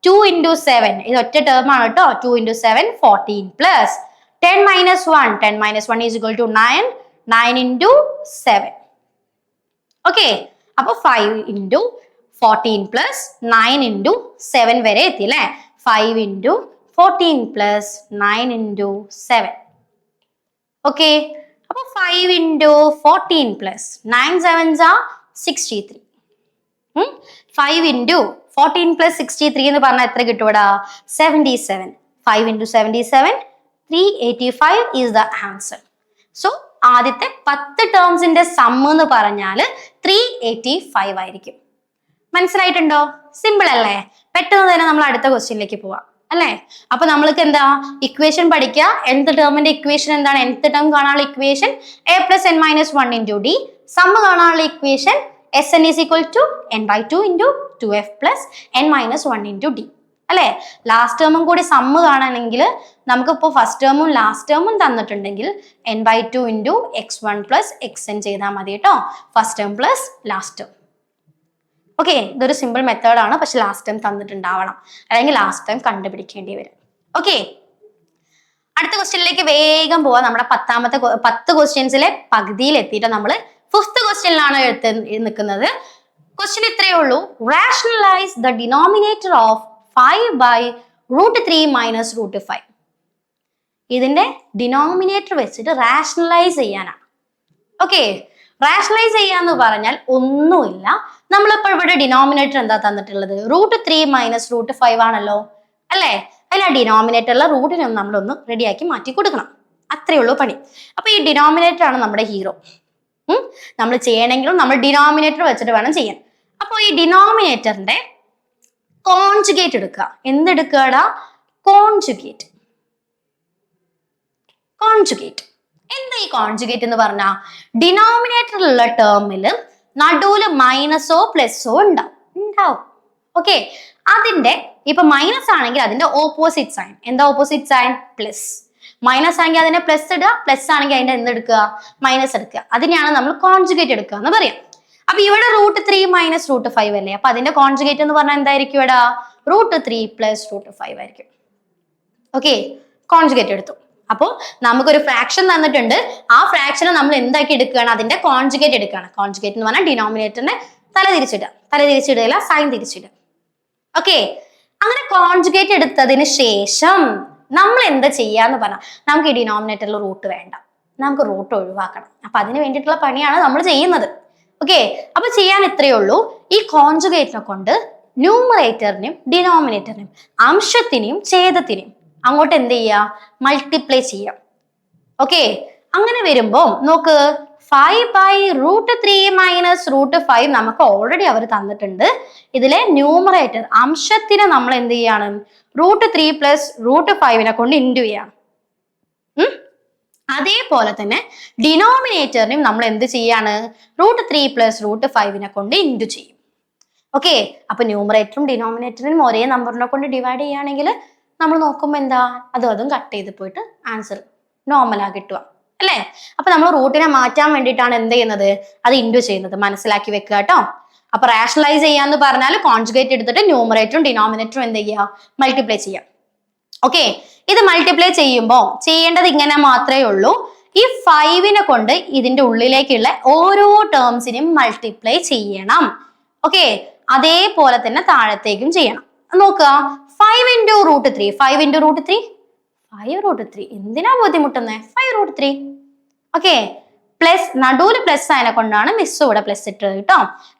2 ഇൻറ്റു 7, ഇത് ഒറ്റ ടേം ആണ് കേട്ടോ. 2 into 7 14 plus 10 minus 1. 10 minus 1 is equal to 9. 9 into 7. Okay, അപ്പൊ 5 ഇൻറ്റു 14 പ്ലസ് 9 ഇൻറ്റു 7 വരെ എത്തി അല്ലേ? 5 ഇൻറ്റു 14 പ്ലസ് 9 ഇൻറ്റു 7. ഓക്കെ, അപ്പൊ 5 into 14 plus 9 7s are 63. 5 into 14 plus 63 എന്ന് പറഞ്ഞാൽ എത്ര കിട്ടുവടാ? 77. 5 into 77, 385 is the answer. So ആദ്യത്തെ 10 ടേംസിന്റെ സമ്മ് എന്ന് പറഞ്ഞാൽ 385 ആയിരിക്കും. മനസ്സിലായിട്ടുണ്ടോ? സിമ്പിൾ അല്ലേ? പെട്ടെന്ന് തന്നെ നമ്മൾ അടുത്ത ക്വസ്റ്റ്യനിലേക്ക് പോവാം അല്ലേ? അപ്പൊ നമ്മൾക്ക് എന്താ ഇക്വേഷൻ പഠിക്കുക. nth ടേമിന്റെ ഇക്വേഷൻ എന്താണ്? nth ടേം കാണാനുള്ള equation a plus n minus 1 into d. Sum കാണാനുള്ള equation Sn is equal to n/2 into 2f plus n minus 1 into d അല്ലേ? ലാസ്റ്റ് ടേമും കൂടി സമ്മ് കാണണമെങ്കിൽ നമുക്കിപ്പോൾ ഫസ്റ്റ് ടേമും ലാസ്റ്റ് ടേമും തന്നിട്ടുണ്ടെങ്കിൽ n/2 into x1 plus xn ചെയ്താൽ മതി കേട്ടോ. First term plus last term. Okay, ഇതൊരു സിമ്പിൾ മെത്തേഡാണ്, പക്ഷെ ലാസ്റ്റ് ടൈം തന്നിട്ടുണ്ടാവണം, അല്ലെങ്കിൽ ലാസ്റ്റ് ടൈം കണ്ടുപിടിക്കേണ്ടി വരും. ഓക്കെ, അടുത്ത ക്വസ്റ്റ്യനിലേക്ക് വേഗം പോവാം. നമ്മുടെ 10 ക്വസ്റ്റ്യൻസിലെ പകുതിയിൽ എത്തിയിട്ട് നമ്മൾ 5th ക്വസ്റ്റ്യനിലാണ് നിൽക്കുന്നത്. ക്വസ്റ്റ്യൻ ഇത്രയേ ഉള്ളൂ. Rationalise the denominator of 5/√3 minus √5. ഇതിന്റെ ഡിനോമിനേറ്റർ വെച്ചിട്ട് റാഷണലൈസ് ചെയ്യാനാണ്. ഓക്കെ, റാഷണലൈസ് ചെയ്യാന്ന് പറഞ്ഞാൽ ഒന്നുമില്ല, നമ്മളിപ്പോൾ ഇവിടെ ഡിനോമിനേറ്റർ എന്താ തന്നിട്ടുള്ളത്? √3 മൈനസ് √5 ആണല്ലോ അല്ലേ? അതിൽ ആ ഡിനോമിനേറ്ററിലെ റൂട്ടിനെ നമ്മളൊന്ന് റെഡിയാക്കി മാറ്റി കൊടുക്കണം. അത്രയേ ഉള്ളൂ പണി. അപ്പൊ ഈ ഡിനോമിനേറ്റർ ആണ് നമ്മുടെ ഹീറോ. നമ്മൾ ചെയ്യണമെങ്കിലും നമ്മൾ ഡിനോമിനേറ്റർ വെച്ചിട്ട് വേണം ചെയ്യാൻ. അപ്പോൾ ഈ ഡിനോമിനേറ്ററിന്റെ കോൺജുഗേറ്റ് എടുക്കുക. എന്തെടുക്കടാ? കോൺജുഗേറ്റ്. എന്താ ഈ കോൺജുഗേറ്റ് എന്ന് പറഞ്ഞാൽ? ഡിനോമിനേറ്ററിലുള്ള ടേമിൽ നടുവില് മൈനസോ പ്ലസോ ഉണ്ടാവും. ഓക്കെ, അതിന്റെ ഇപ്പൊ മൈനസ് ആണെങ്കിൽ അതിന്റെ ഓപ്പോസിറ്റ് സൈൻ എന്താ? Opposite sign plus. മൈനസ് ആണെങ്കിൽ അതിനെ പ്ലസ് ഇടുക, പ്ലസ് ആണെങ്കിൽ അതിന്റെ എന്തെടുക്കുക? മൈനസ് എടുക്കുക. അതിനെയാണ് നമ്മൾ കോൺജുഗേറ്റ് എടുക്കുക എന്ന് പറയാം. അപ്പൊ ഇവിടെ √3 മൈനസ് √5 അല്ലേ, അപ്പൊ അതിന്റെ കോൺജുഗേറ്റ് എന്ന് പറഞ്ഞാൽ എന്തായിരിക്കും ഇവിടെ √3 പ്ലസ് √5 ആയിരിക്കും. ഓക്കെ, കോൺജുഗേറ്റ് എടുത്തു. അപ്പോൾ നമുക്കൊരു ഫ്രാക്ഷൻ തന്നിട്ടുണ്ട്, ആ ഫ്രാക്ഷനെ നമ്മൾ എന്താക്കി എടുക്കുകയാണ്, അതിന്റെ കോൺജുഗേറ്റ് എടുക്കുകയാണ്. കോൺജുഗേറ്റ് എന്ന് പറഞ്ഞാൽ ഡിനോമിനേറ്ററിനെ തലതിരിച്ചിടുക സൈൻ തിരിച്ചിടുക. ഓക്കെ, അങ്ങനെ കോൺജുഗേറ്റ് എടുത്തതിന് ശേഷം നമ്മൾ എന്താ ചെയ്യാന്ന് പറഞ്ഞാൽ, നമുക്ക് ഈ ഡിനോമിനേറ്ററിൽ റൂട്ട് വേണ്ട, നമുക്ക് റൂട്ട് ഒഴിവാക്കണം. അപ്പൊ അതിന് വേണ്ടിയിട്ടുള്ള പണിയാണ് നമ്മൾ ചെയ്യുന്നത്. ഓക്കെ, അപ്പൊ ചെയ്യാൻ ഇത്രയേ ഉള്ളൂ. ഈ കോൺജുഗേറ്റിനെ കൊണ്ട് ന്യൂമറേറ്ററിനെയും ഡിനോമിനേറ്ററിനെയും അംശത്തിനെയും ഛേദത്തിനെയും അങ്ങോട്ട് എന്ത് ചെയ്യുക, മൾട്ടിപ്ലൈ ചെയ്യാം. ഓക്കെ, അങ്ങനെ വരുമ്പോ നോക്ക് 5/√3 മൈനസ് √5 നമുക്ക് ഓൾറെഡി അവർ തന്നിട്ടുണ്ട്. ഇതിലെ ന്യൂമറേറ്റർ അംശത്തിനെ നമ്മൾ എന്ത് ചെയ്യാണ്, √3 പ്ലസ് √5 കൊണ്ട് ഇൻറ്റു ചെയ്യാണ്. അതേപോലെ തന്നെ ഡിനോമിനേറ്ററിനും നമ്മൾ എന്ത് ചെയ്യാണ്, √3 പ്ലസ് √5 കൊണ്ട് ഇൻറ്റു ചെയ്യും. ഓക്കെ, അപ്പൊ ന്യൂമറേറ്ററും ഡിനോമിനേറ്ററിനും ഒരേ നമ്പറിനെ കൊണ്ട് ഡിവൈഡ് ചെയ്യുകയാണെങ്കിൽ നമ്മൾ നോക്കുമ്പോൾ എന്താ, അതും കട്ട് ചെയ്ത് പോയിട്ട് ആൻസർ നോർമലാ കിട്ടുക അല്ലേ. അപ്പൊ നമ്മൾ റൂട്ടിനെ മാറ്റാൻ വേണ്ടിയിട്ടാണ് എന്ത് ചെയ്യുന്നത്, അത് ഇൻറ്റു ചെയ്യുന്നത്, മനസ്സിലാക്കി വെക്കുക കേട്ടോ. അപ്പൊ റാഷണലൈസ് ചെയ്യാന്ന് പറഞ്ഞാൽ കോൺജുഗേറ്റ് എടുത്തിട്ട് ന്യൂമറേറ്ററും ഡിനോമിനേറ്ററും എന്ത് ചെയ്യുക, മൾട്ടിപ്ലൈ ചെയ്യാം. ഓക്കെ, ഇത് മൾട്ടിപ്ലൈ ചെയ്യുമ്പോൾ ചെയ്യേണ്ടത് ഇങ്ങനെ മാത്രമേ ഉള്ളൂ. ഈ 5 കൊണ്ട് ഇതിന്റെ ഉള്ളിലേക്കുള്ള ഓരോ ടേംസിനെയും മൾട്ടിപ്ലൈ ചെയ്യണം. ഓക്കെ, അതേപോലെ തന്നെ താഴത്തേക്കും ചെയ്യണം. നോക്കുക, 5 × √3 5 √3 എന്തിനാ ബുദ്ധിമുട്ടുന്നത്, 5 √3. ഓക്കെ, പ്ലസ് നടുവില് പ്ലസ് അതിനെ കൊണ്ടാണ് മിസ് ഇവിടെ പ്ലസ് ഇട്ടത് കേട്ടോ.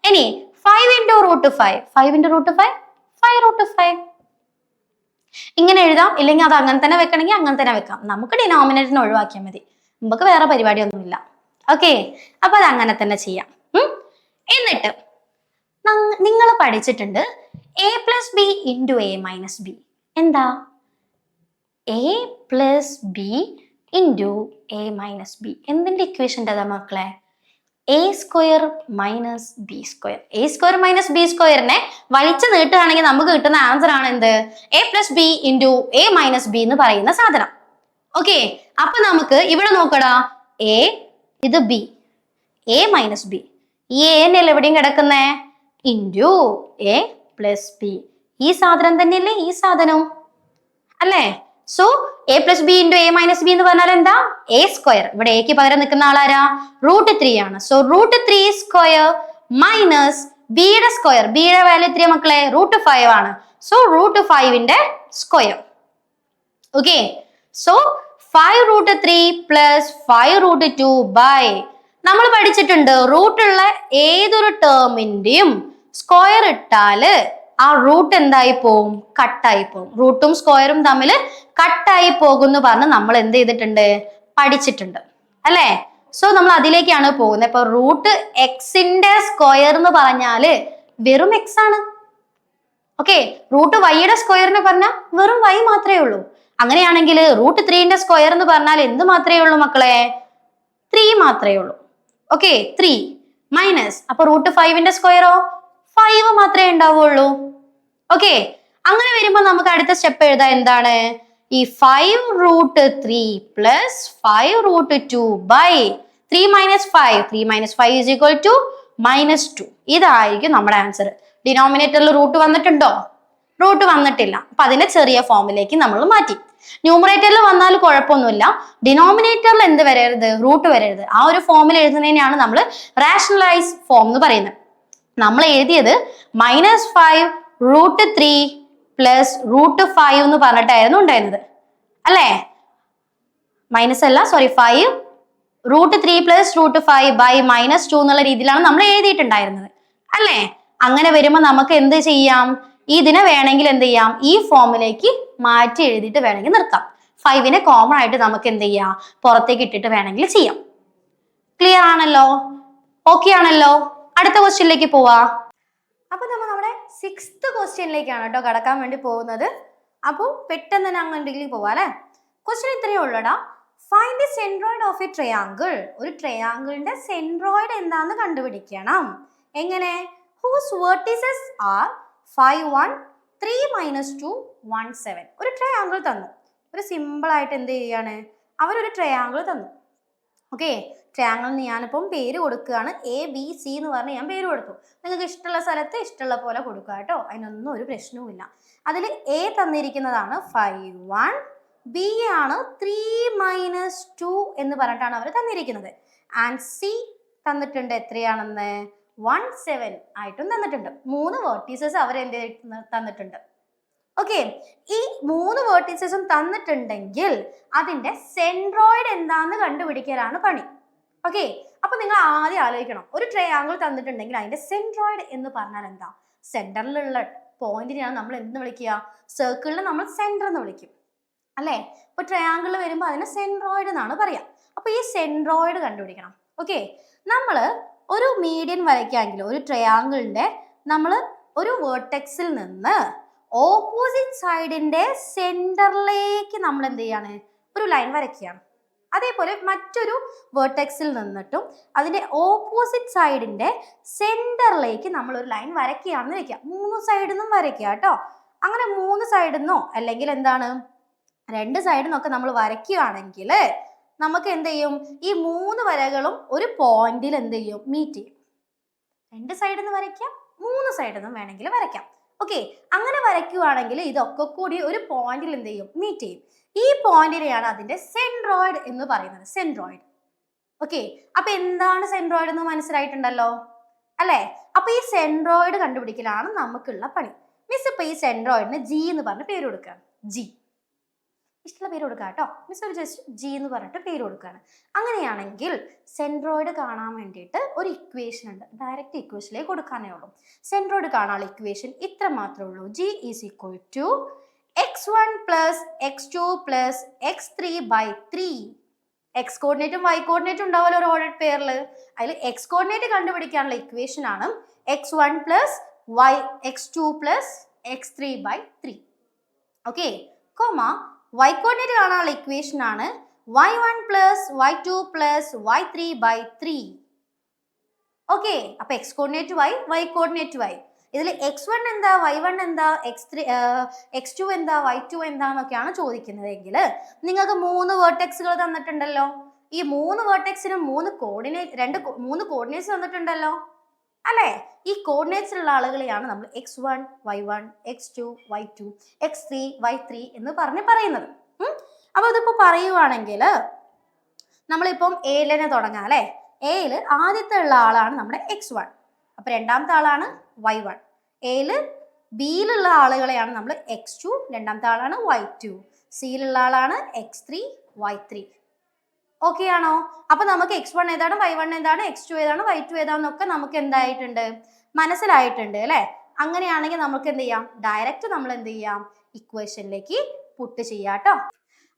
ഇനി 5 × √5 5 ഇങ്ങനെ എഴുതാം, ഇല്ലെങ്കിൽ അത് അങ്ങനെ തന്നെ വെക്കണമെങ്കിൽ അങ്ങനെ തന്നെ വെക്കാം. നമുക്ക് ഡിനോമിനേറ്ററിനെ ഒഴിവാക്കിയാൽ മതി, നമുക്ക് വേറെ പരിപാടിയൊന്നുമില്ല. ഓക്കെ, അപ്പൊ അത് അങ്ങനെ തന്നെ ചെയ്യാം. എന്നിട്ട് നിങ്ങൾ പഠിച്ചിട്ടുണ്ട് a + b × a - b. എന്താ a + b × a - b? എന്തിന്റെ ഇക്വേഷൻ്റെ അതാ മക്കളെ, a² - b². a² - b² വലിച്ചു നീട്ടുകയാണെങ്കിൽ നമുക്ക് കിട്ടുന്ന ആൻസർ ആണ് എന്ത്, a + b × a - b എന്ന് പറയുന്ന സാധനം. ഓക്കെ, അപ്പൊ നമുക്ക് ഇവിടെ നോക്കടാ, a ഇത് b, a - b, ഈ a എന്നല്ലേ എവിടെയും കിടക്കുന്നേ, ഇൻറ്റു a + b. ഈ സാധനം തന്നെയല്ലേ ഈ സാധനം അല്ലേ. So a + b × a - b എന്ന് പറഞ്ഞാൽ എന്താ, a². ഇവിടെ എക്ക് പകരം നിൽക്കുന്ന ആളാരാ, √3 ആണ്. സോ √3² മൈനസ് ബിയുടെ സ്ക്വയർ, ബിയുടെ വാല്യൂ എത്രയാ മക്കളെ, √5 ആണ്. സോ √5ന്റെ square. Okay, so 5√3 plus 5√2 by, നമ്മൾ പഠിച്ചിട്ടുണ്ട് റൂട്ടുള്ള ഏതൊരു ടേമിന്റെയും സ്ക്വയർ ഇട്ടാല് ആ റൂട്ട് എന്തായി പോവും, കട്ടായി പോവും. റൂട്ടും സ്ക്വയറും തമ്മിൽ കട്ടായി പോകുന്നു പറഞ്ഞ് നമ്മൾ എന്ത് ചെയ്തിട്ടുണ്ട്, പഠിച്ചിട്ടുണ്ട് അല്ലേ. സോ നമ്മൾ അതിലേക്കാണ് പോകുന്നത്. ഇപ്പൊ √x-ന്റെ സ്ക്വയർ എന്ന് പറഞ്ഞാല് വെറും x ആണ്. ഓക്കെ, √y-യുടെ സ്ക്വയർ എന്ന് പറഞ്ഞാൽ വെറും y മാത്രമേ ഉള്ളൂ. അങ്ങനെയാണെങ്കിൽ √3ന്റെ സ്ക്വയർ എന്ന് പറഞ്ഞാൽ എന്ത് മാത്രമേ ഉള്ളൂ മക്കളെ, 3 മാത്രമേ ഉള്ളൂ. ഓക്കെ, 3 മൈനസ്, അപ്പൊ √5ന്റെ സ്ക്വയറോ 5 മാത്രമേ ഉണ്ടാവുള്ളൂ. ഓക്കെ, അങ്ങനെ വരുമ്പോ നമുക്ക് അടുത്ത സ്റ്റെപ്പ് എഴുതാം. എന്താണ്, ഈ 5√3 പ്ലസ് 5√2 ബൈ 3 - 5. 3 - 5 = -2. ഇതായിരിക്കും നമ്മുടെ ആൻസർ. ഡിനോമിനേറ്ററിൽ റൂട്ട് വന്നിട്ടുണ്ടോ, റൂട്ട് വന്നിട്ടില്ല. അപ്പൊ അതിന്റെ ചെറിയ ഫോമിലേക്ക് നമ്മൾ മാറ്റി. ന്യൂമറേറ്ററിൽ വന്നാൽ കുഴപ്പമൊന്നുമില്ല, ഡിനോമിനേറ്ററിൽ എന്ത് വരരുത്, റൂട്ട് വരരുത്. ആ ഒരു ഫോമിൽ എഴുതുന്നതിനെയാണ് നമ്മൾ റാഷണലൈസ് ഫോം എന്ന് പറയുന്നത്. നമ്മൾ എഴുതിയത് -5√3 പ്ലസ് √5 എന്ന് പറഞ്ഞിട്ടായിരുന്നു ഉണ്ടായിരുന്നത് അല്ലേ. മൈനസ് അല്ല, സോറി, 5√3 പ്ലസ് √5 ബൈ -2 എന്നുള്ള രീതിയിലാണ് നമ്മൾ എഴുതിയിട്ടുണ്ടായിരുന്നത് അല്ലേ. അങ്ങനെ വരുമ്പോൾ നമുക്ക് എന്ത് ചെയ്യാം, ഇതിനെ വേണമെങ്കിൽ എന്ത് ചെയ്യാം, ഈ ഫോമിലേക്ക് മാറ്റി എഴുതിയിട്ട് വേണമെങ്കിൽ നിർത്താം. 5നെ കോമൺ ആയിട്ട് നമുക്ക് എന്ത് ചെയ്യാം, പുറത്തേക്ക് ഇട്ടിട്ട് വേണമെങ്കിൽ ചെയ്യാം. ക്ലിയർ ആണല്ലോ, ഓക്കെ ആണല്ലോ. അടുത്ത ക്വസ്റ്റ്യനിലേക്ക് പോവാ. അപ്പൊ നമ്മൾ നമ്മുടെ 6th ക്വസ്റ്റ്യനിലേക്കാണ് കേട്ടോ കടക്കാൻ വേണ്ടി പോകുന്നത്. അപ്പോൾ പെട്ടെന്ന് തന്നെ അങ്ങോട്ടേക്ക് പോവാ അല്ലെ. ക്വസ്റ്റ്യൻ ഇത്രയേ ഉള്ളൂടാ. Find the centroid of a triangle. ഒരു ട്രയാങ്കിളിന്റെ സെൻട്രോയിഡ് എന്താന്ന് കണ്ടുപിടിക്കണം. എങ്ങനെ, ഹൂസ് വെർട്ടിസസ് ആർ 5, 1, 3, - 2, 1, 7. ഒരു ട്രയാങ്കിൾ തന്നു. ഒരു സിമ്പിൾ ആയിട്ട് എന്ത് ചെയ്യാണ്, അവരൊരു ട്രയാങ്കിൾ തന്നു. ഓക്കെ, ട്രയാങ്കിളിന് ഞാനിപ്പം പേര് കൊടുക്കുകയാണ്. ABC എന്ന് പറഞ്ഞ് ഞാൻ പേര് കൊടുത്തു. നിങ്ങൾക്ക് ഇഷ്ടമുള്ള സ്ഥലത്ത് ഇഷ്ടമുള്ള പോലെ കൊടുക്കുക കേട്ടോ, അതിനൊന്നും ഒരു പ്രശ്നവുമില്ല. അതിൽ A തന്നിരിക്കുന്നതാണ് 5 1, B ആണ് 3 - 2 എന്ന് പറഞ്ഞിട്ടാണ് അവർ തന്നിരിക്കുന്നത്. ആൻഡ് C തന്നിട്ടുണ്ട് എത്രയാണെന്ന് 1 7 ആയിട്ടും തന്നിട്ടുണ്ട്. 3 വേർട്ടീസസ് അവർ എന്ത് തന്നിട്ടുണ്ട്. ഓക്കെ, ഈ 3 വേർട്ടീസസും തന്നിട്ടുണ്ടെങ്കിൽ അതിന്റെ സെൻട്രോയിഡ് എന്താന്ന് കണ്ടുപിടിക്കലാണ് പണി. ഓക്കെ, അപ്പൊ നിങ്ങൾ ആദ്യം ആലോചിക്കണം, ഒരു ട്രയാങ്കിൾ തന്നിട്ടുണ്ടെങ്കിൽ അതിന്റെ സെൻട്രോയിഡ് എന്ന് പറഞ്ഞാൽ എന്താ? സെന്ററിലുള്ള പോയിന്റിനെയാണ് നമ്മൾ എന്ത് വിളിക്കുക? സർക്കിളിനെ നമ്മൾ സെന്റർ എന്ന് വിളിക്കും അല്ലേ? ഇപ്പൊ ട്രയാങ്കിൾ വരുമ്പോൾ അതിനെ സെൻട്രോയിഡ് എന്നാണ് പറയാം. അപ്പൊ ഈ സെൻട്രോയിഡ് കണ്ടുപിടിക്കണം. ഓക്കെ, നമ്മൾ ഒരു മീഡിയൻ വരയ്ക്കാമെങ്കിൽ ഒരു ട്രയാങ്കിളിന്റെ നമ്മൾ ഒരു വേർട്ടെക്സിൽ നിന്ന് ഓപ്പോസിറ്റ് സൈഡിന്റെ സെന്ററിലേക്ക് നമ്മൾ എന്ത് ചെയ്യാണ്? ഒരു ലൈൻ വരയ്ക്കുകയാണ്. അതേപോലെ മറ്റൊരു വേർട്ടെക്സിൽ നിന്നിട്ടും അതിന്റെ ഓപ്പോസിറ്റ് സൈഡിന്റെ സെന്ററിലേക്ക് നമ്മൾ ഒരു ലൈൻ വരയ്ക്കുകയാണെന്ന് വെക്കുക. 3 സൈഡിൽ നിന്നും വരയ്ക്കുക കേട്ടോ. അങ്ങനെ 3 സൈഡിൽ നിന്നോ അല്ലെങ്കിൽ എന്താണ് 2 സൈഡിൽ നിന്നൊക്കെ നമ്മൾ വരയ്ക്കുകയാണെങ്കിൽ നമുക്ക് എന്ത് ചെയ്യും? ഈ 3 വരകളും ഒരു പോയിന്റിൽ എന്ത് ചെയ്യും? മീറ്റ് ചെയ്യും. 2 സൈഡിൽ നിന്ന് വരയ്ക്കാം, 3 സൈഡിൽ നിന്നും വേണമെങ്കിൽ വരയ്ക്കാം. ഓക്കെ, അങ്ങനെ വരയ്ക്കുവാണെങ്കിൽ ഇതൊക്കെ കൂടി ഒരു പോയിന്റിൽ എന്ത് ചെയ്യും? മീറ്റ് ചെയ്യും. ഈ പോയിന്റിനെയാണ് അതിന്റെ സെൻട്രോയിഡ് എന്ന് പറയുന്നത്. സെൻട്രോയിഡ്. ഓക്കെ, അപ്പൊ എന്താണ് സെൻട്രോയിഡ് എന്ന് മനസ്സിലായിട്ടുണ്ടല്ലോ അല്ലേ? അപ്പൊ ഈ സെൻട്രോയിഡ് കണ്ടുപിടിക്കലാണ് നമുക്കുള്ള പണി. മിസ് ഇപ്പൊ ഈ സെൻട്രോയിഡിന് G എന്ന് പറഞ്ഞ് പേര് കൊടുക്കുകയാണ്. G ഇഷ്ടമുള്ള പേര് കൊടുക്കുക കേട്ടോ. മിസ് ഒരു ജസ്റ്റ് G എന്ന് പറഞ്ഞിട്ട് പേര് കൊടുക്കുകയാണ്. അങ്ങനെയാണെങ്കിൽ സെൻട്രോയിഡ് കാണാൻ വേണ്ടിയിട്ട് ഒരു ഇക്വേഷൻ ഉണ്ട്. ഡയറക്റ്റ് ഇക്വേഷനിലേക്ക് കൊടുക്കാനേ ഉള്ളൂ. സെൻട്രോയിഡ് കാണാനുള്ള ഇക്വേഷൻ ഇത്ര മാത്രമേ ഉള്ളൂ. G = x1 + x2 + x3/3. X കോർഡിനേറ്റും Y കോർഡിനേറ്റും ഉണ്ടാവുമല്ലോ ഒരു ഓർഡർ പെയറിൽ. അതിൽ എക്സ് കോർഡിനേറ്റ് കണ്ടുപിടിക്കാനുള്ള ഇക്വേഷൻ ആണ് x1 + x2 + x3/3. Okay, comma y coordinate കാണാനുള്ള ഇക്വേഷൻ ആണ് y1 + y2 + y3/3. ഓക്കെ, അപ്പൊ X coordinate y, y coordinate y. ഇതിൽ x1 എന്താ, y1 എന്താ, x2 എന്താ, y2 എന്താന്നൊക്കെയാണ് ചോദിക്കുന്നതെങ്കിൽ നിങ്ങൾക്ക് 3 വേർട്ടെക്സുകൾ തന്നിട്ടുണ്ടല്ലോ. ഈ 3 വേർട്ടെക്സിനും 3 കോർഡിനേറ്റ്സ് തന്നിട്ടുണ്ടല്ലോ അല്ലേ? ഈ കോർഡിനേറ്റ്സിലുള്ള ആളുകളെയാണ് നമ്മൾ x1 y1 x2 y2 x3 y3 എന്ന് പറയുന്നത്. അപ്പൊ ഇതിപ്പോ പറയുവാണെങ്കിൽ നമ്മളിപ്പം എയിൽ തന്നെ തുടങ്ങാം അല്ലെ? എയിൽ ആദ്യത്തെ ഉള്ള ആളാണ് നമ്മുടെ x1. അപ്പൊ രണ്ടാമത്തെ ആളാണ് y1. എയില് ബിയിലുള്ള ആളുകളെയാണ് നമ്മൾ x2, രണ്ടാമത്തെ ആളാണ് y2. സിയിലുള്ള ആളാണ് x3 y3. ഓക്കെ ആണോ? അപ്പൊ നമുക്ക് x1 ഏതാണ്, y1 ഏതാണ്, x2 ഏതാണ്, y2 ഏതാന്നൊക്കെ നമുക്ക് എന്തായിട്ടുണ്ട്? മനസ്സിലായിട്ടുണ്ട് അല്ലെ? അങ്ങനെയാണെങ്കിൽ നമുക്ക് എന്ത് ചെയ്യാം? ഡയറക്റ്റ് നമ്മൾ എന്ത് ചെയ്യാം? ഇക്വേഷനിലേക്ക് പുട്ട് ചെയ്യാം കേട്ടോ.